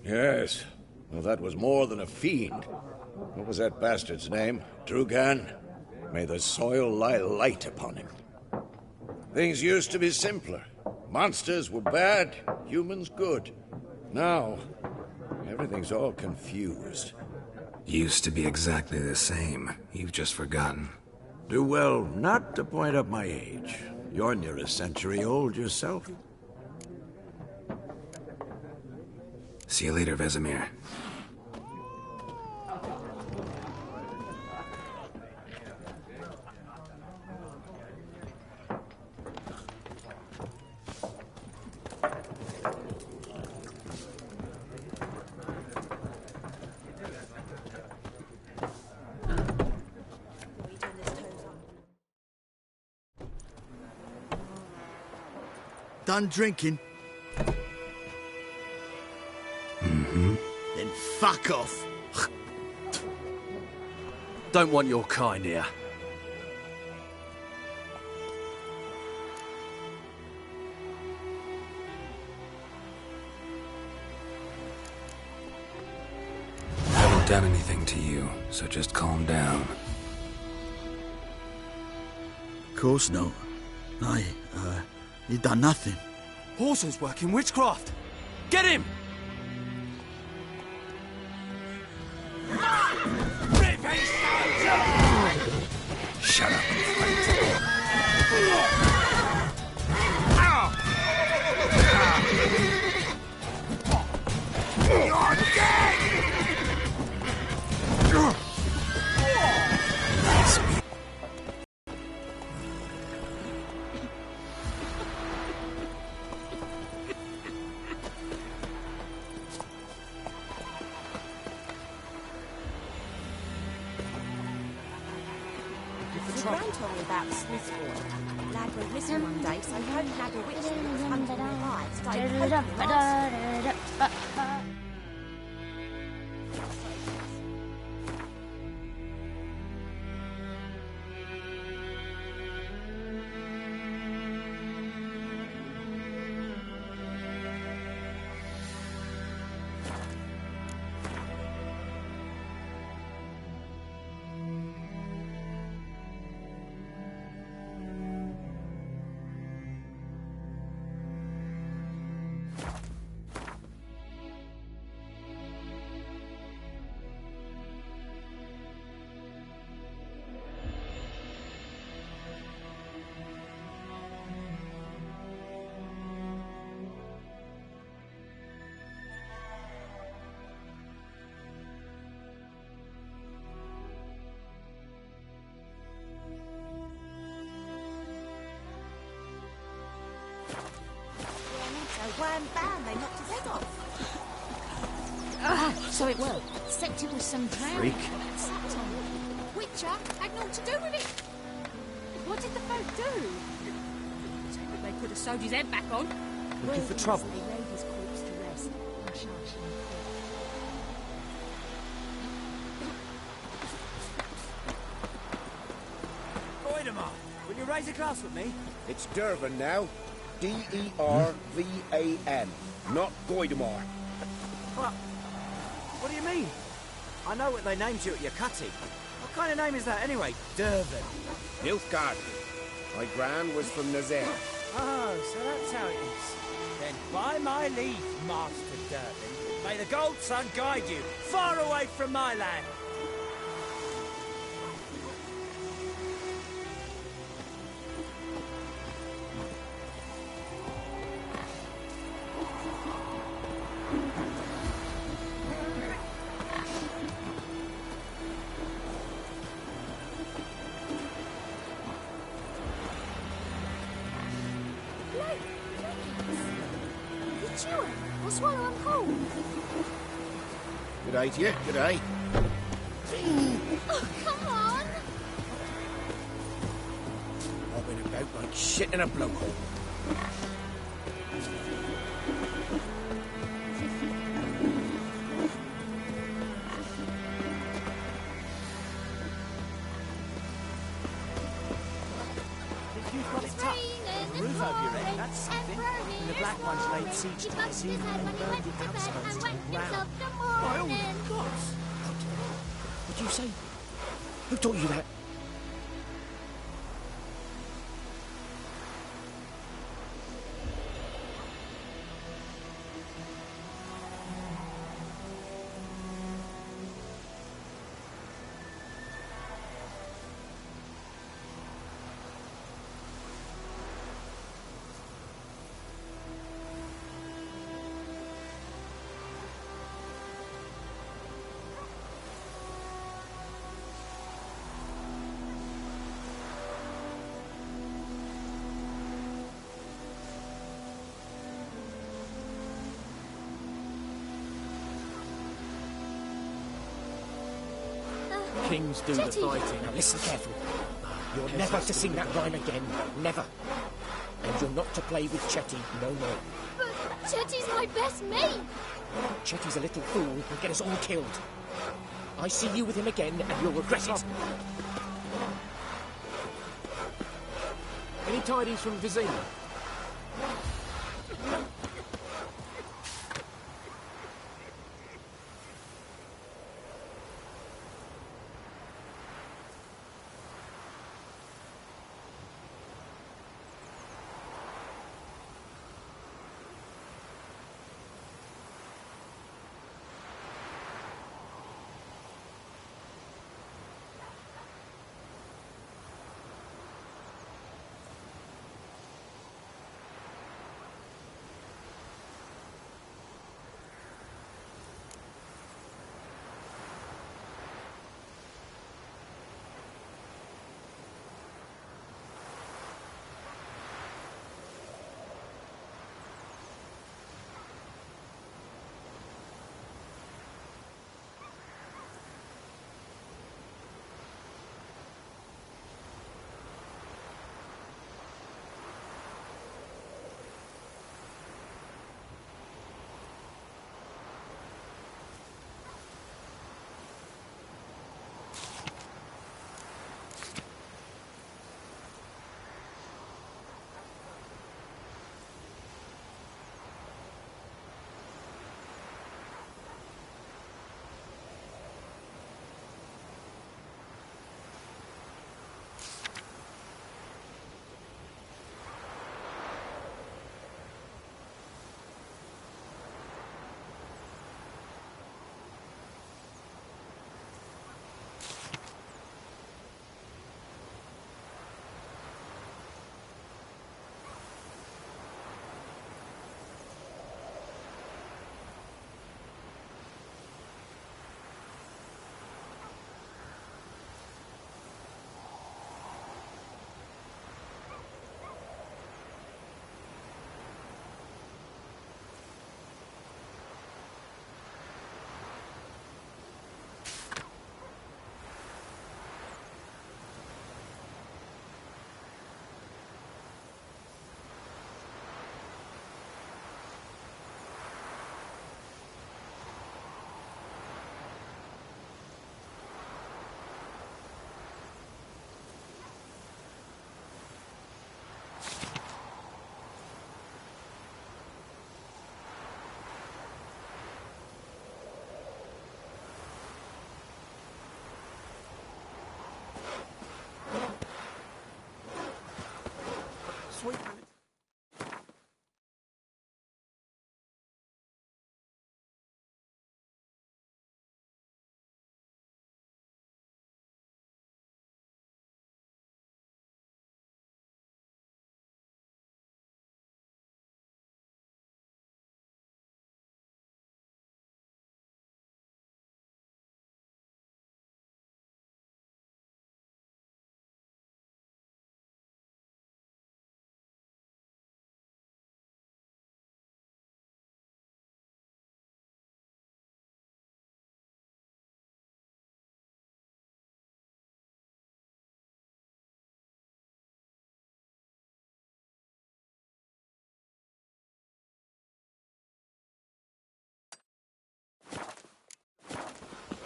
Yes. Well, that was more than a fiend. What was that bastard's name? Drugan? May the soil lie light upon him. Things used to be simpler. Monsters were bad, humans good. Now, everything's all confused. Used to be exactly the same. You've just forgotten. Do well not to point up my age. You're near a century old yourself. See you later, Vesemir. Done drinking? Mm-hmm. Then fuck off. Don't want your kind here. Haven't done anything to you, so just calm down. Of course not. He done nothing. Horson's working witchcraft. Get him! Shut up and fight. You're dead! Gran told me about Smithsburg. Lad went missing one day, so he hoped Lad a witch that was hunting nearby. Started poking rats. Wham bam, they knocked his head off. So it worked. Except it was some drowning. Freak. Witcher had naught to do with it. What did the folk do? They could have sewed his head back on. Looking for trouble. They laid his corpse to rest. Goidemar, will you raise a glass with me? It's Dervan now. D-E-R-V-A-N. Not Goidemar. What do you mean? I know what they named you at your cutting. What kind of name is that anyway? Dervan. Nilfgaard. My gran was from Nazaire. Oh, so that's how it is. Then by my leave, Master Dervan, may the Gold Sun guide you far away from my land. What's what I'm called? Good day to you. Good day. Oh, come on! I've been about like shit in a blowhole. up. The roof over your head, that's something. And the Black Ones laid siege to the city and burned the outskirts to the ground. By all the gods! What do you say? Who taught you that? Kings do Chetty. the fighting. Now listen carefully. You're never to sing that rhyme again. Never. And you're not to play with Chetty no more. But Chetty's my best mate. Chetty's a little fool who'll get us all killed. I see you with him again and you'll regret it. Any tidings from Vizima? Sweet.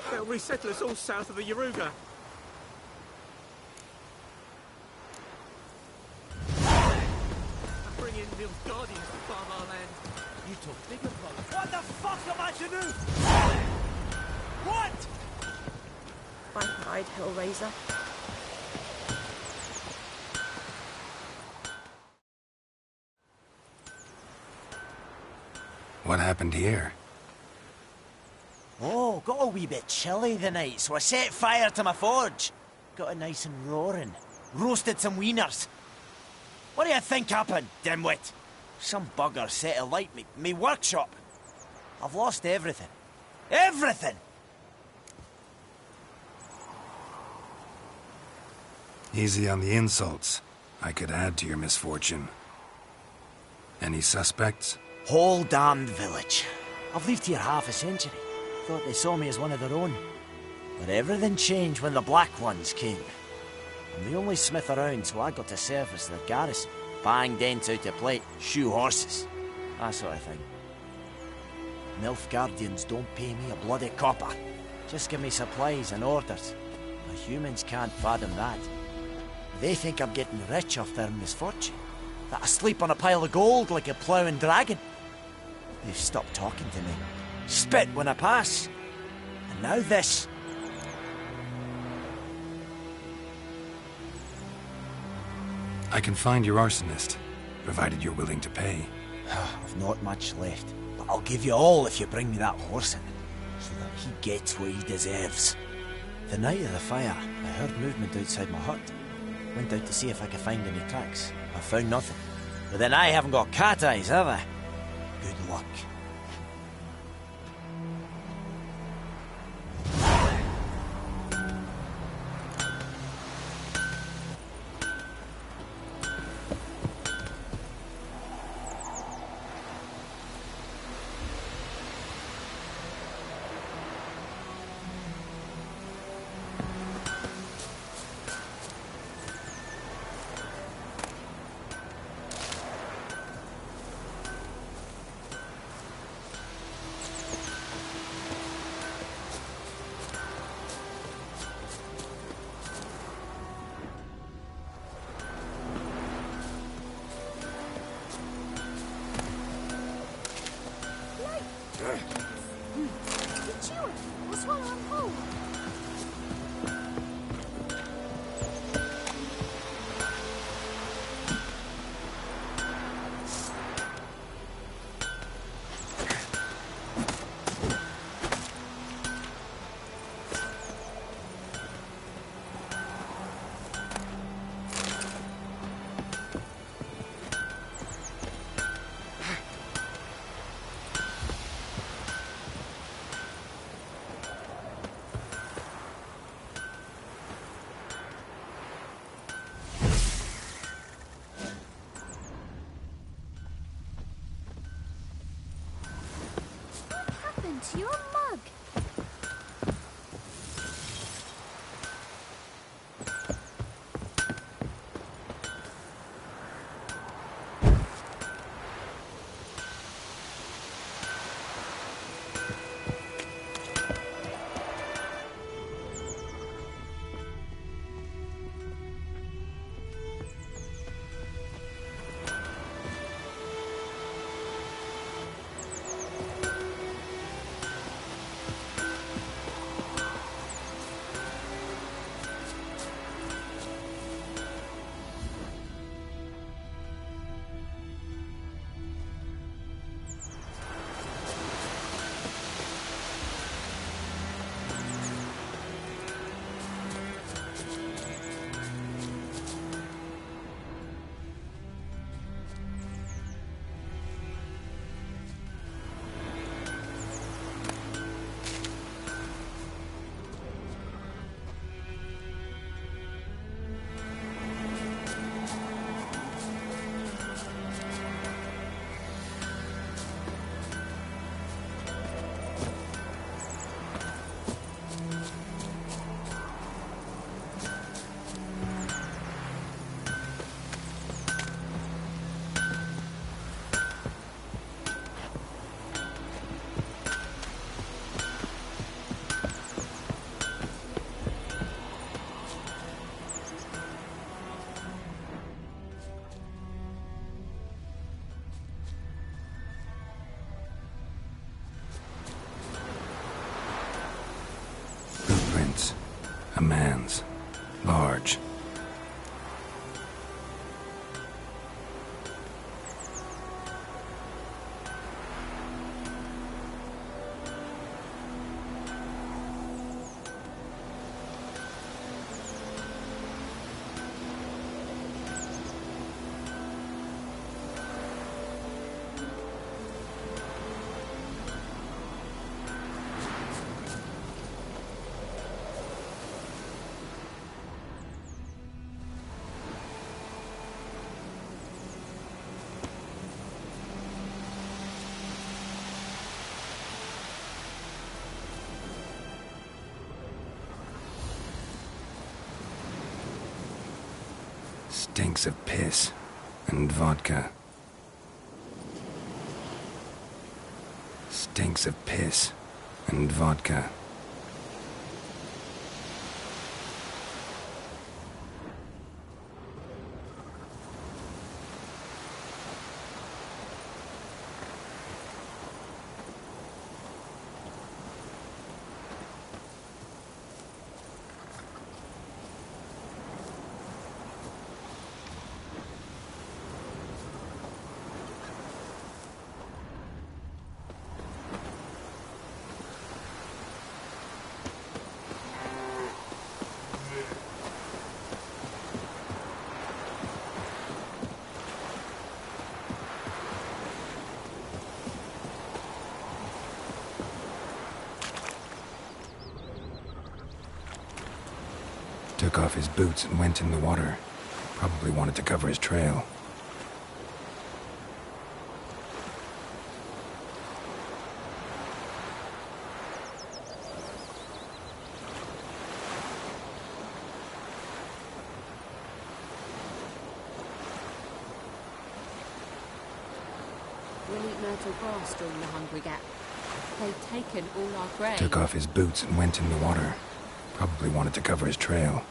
They'll resettle us all south of the Yaruga. took bigger bullets. What the fuck am I to do? What? Vampire Hellraiser. What happened here? Oh, got a wee bit chilly the night, so I set fire to my forge. Got it nice and roaring. Roasted some wieners. What do you think happened, dimwit? Some bugger set alight me workshop. I've lost everything. Everything! Easy on the insults. I could add to your misfortune. Any suspects? Whole damned village. I've lived here half a century. Thought they saw me as one of their own. But everything changed when the Black Ones came. I'm the only smith around, so I got to service the garrison. Bang dents out of plate, shoe horses. That sort of thing. Nilfgaardians don't pay me a bloody copper. Just give me supplies and orders. The humans can't fathom that. They think I'm getting rich off their misfortune. That I sleep on a pile of gold like a ploughing dragon. They've stopped talking to me. Spit when I pass. And now this. I can find your arsonist, provided you're willing to pay. I've not much left, but I'll give you all if you bring me that horse in, so that he gets what he deserves. The night of the fire, I heard movement outside my hut. Went out to see if I could find any tracks. I found nothing. But then I haven't got cat eyes, have I? Good luck. To your mug. A man's. Large. Stinks of piss and vodka. Stinks of piss and vodka. Took off his boots and went in the water. Probably wanted to cover his trail. We'll eat myrtle grass during the Hungry Gap. They've taken all our grain. Took off his boots and went in the water. Probably wanted to cover his trail.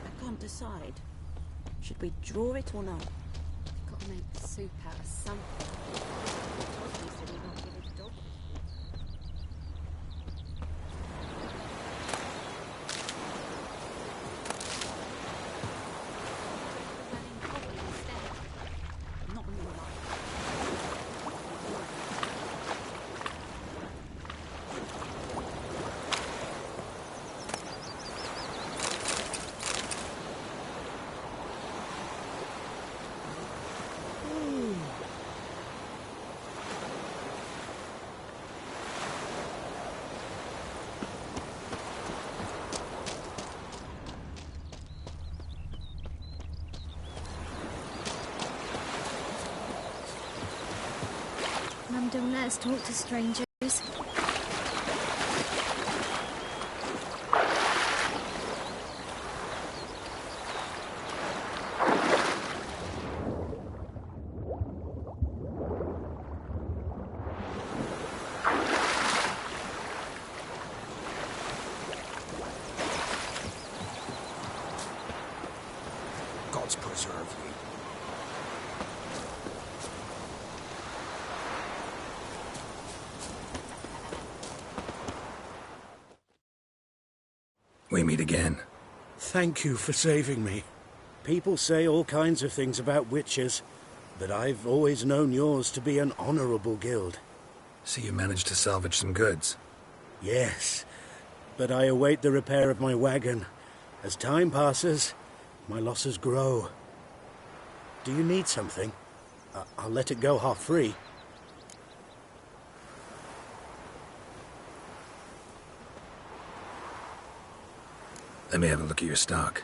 I can't decide. Should we draw it or not? Got to make soup out of something. Mum, don't let us talk to strangers. Gods preserve you. We meet again. Thank you for saving me. People say all kinds of things about witches, but I've always known yours to be an honorable guild. So you managed to salvage some goods? Yes, but I await the repair of my wagon. As time passes, my losses grow. Do you need something? I'll let it go half-free. Let me have a look at your stock.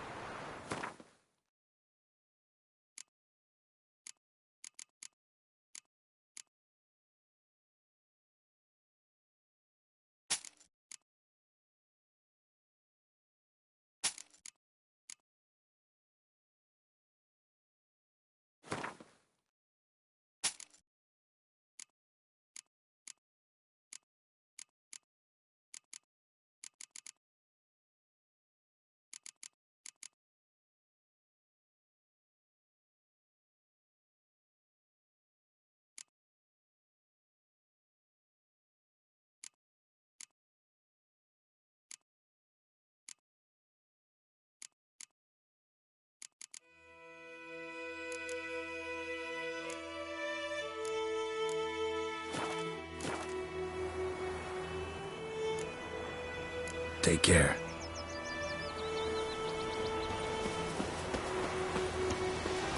Take care.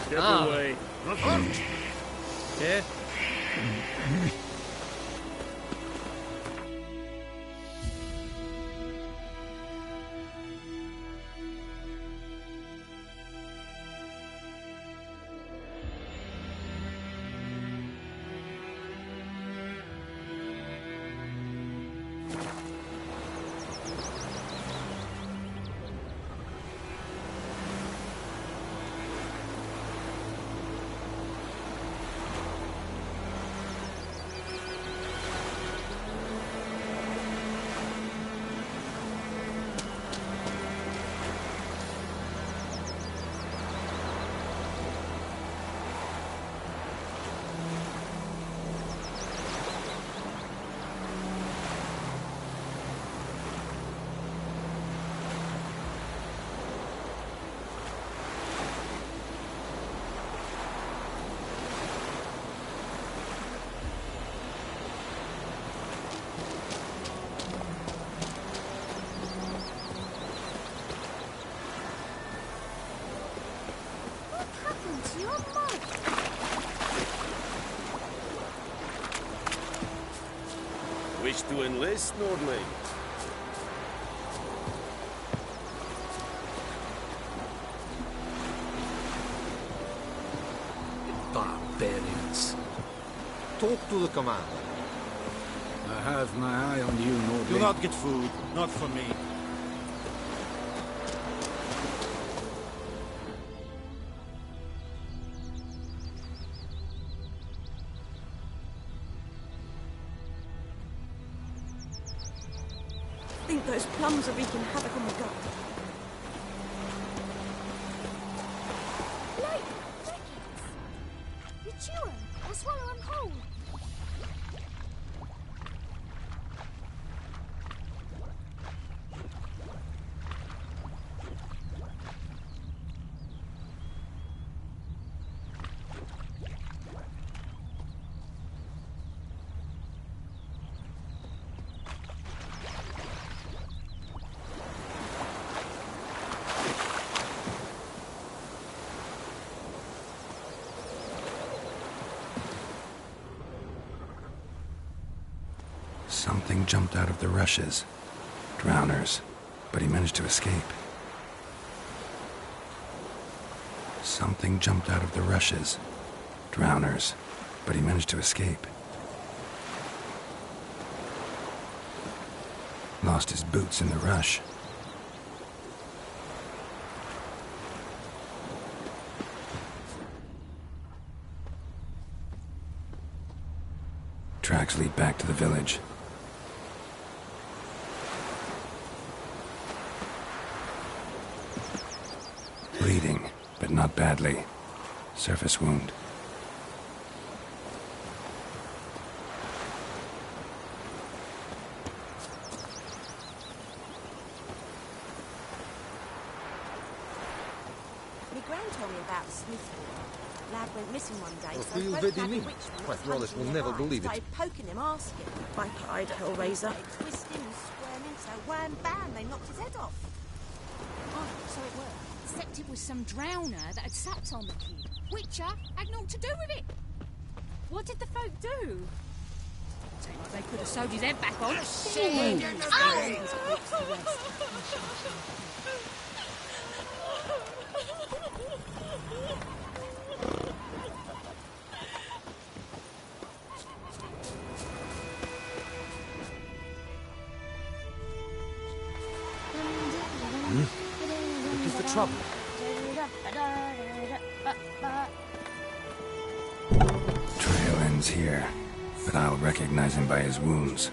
Step away. Yeah? Wish to enlist, Nordling? Barbarians. Talk to the commander. I have my eye on you, Nordling. Do not get food. Not for me. I think those plums are wreaking havoc on the gut. Blake! Crickets! You chew 'em or swallow 'em whole. Something jumped out of the rushes. Drowners. But he managed to escape. Something jumped out of the rushes. Drowners. But he managed to escape. Lost his boots in the rush. Tracks lead back to the village. Bleeding, but not badly. Surface wound. My gran told me about Smithwood. Lad went missing one day, so feel both very Dad mean. and Richmond My was Wallace hunting will their never eyes, believe it. started poking him, asking. I cried, Hellraiser. Twisting and squirming, so wham bam, they knocked his head off. Oh, so it were. Except it was some drowner that had sapped on the kid. Witcher had naught to do with it. What did the folk do? Seemed like they could have sewed his head back on. Shit! What is the trouble? Trail ends here, but I'll recognize him by his wounds.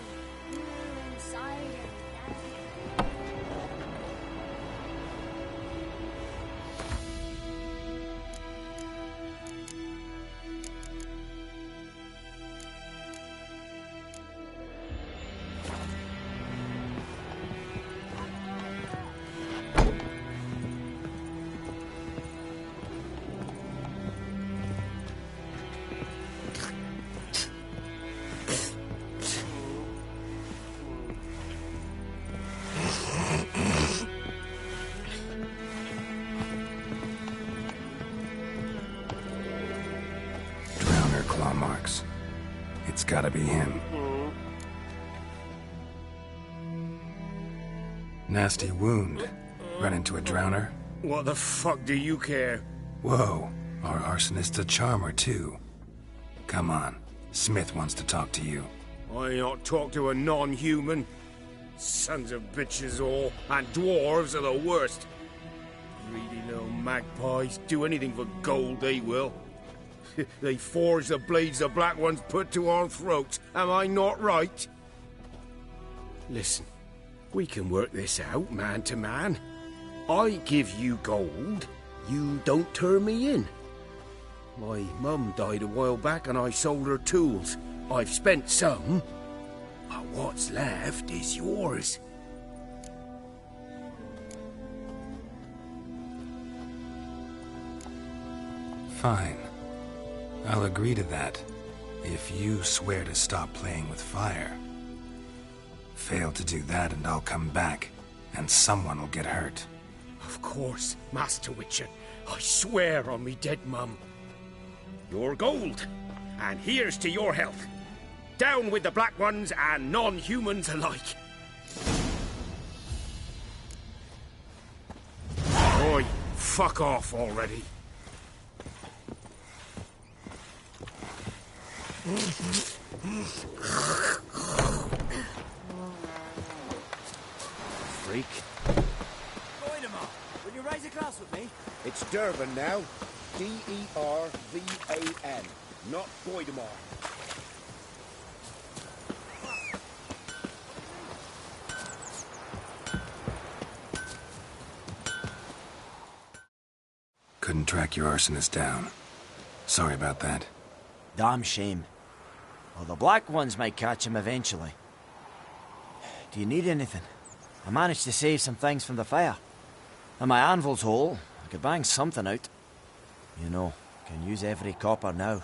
claw marks. It's gotta be him. Nasty wound. Run into a drowner? What the fuck do you care? Whoa, our arsonist's a charmer too. Come on, Smith wants to talk to you. I ain't not talk to a non-human. Sons of bitches all, and dwarves are the worst. Greedy little magpies, do anything for gold, they will. They forge the blades the Black Ones put to our throats, am I not right? Listen, we can work this out, man to man. I give you gold, you don't turn me in. My mum died a while back and I sold her tools. I've spent some, but what's left is yours. Fine. I'll agree to that, if you swear to stop playing with fire. Fail to do that and I'll come back, and someone will get hurt. Of course, Master Witcher. I swear on me dead mum. Your gold, and here's to your health. Down with the Black Ones and non-humans alike. Oi, fuck off already. Freak. Voidemar, will you rise across with me? It's Durban now. D-E-R-V-A-N, not Voidemar. Couldn't track your arsonist down. Sorry about that. Damn shame. Well, the Black Ones might catch him eventually. Do you need anything? I managed to save some things from the fire. And my anvil's whole. I could bang something out. You know, can use every copper now.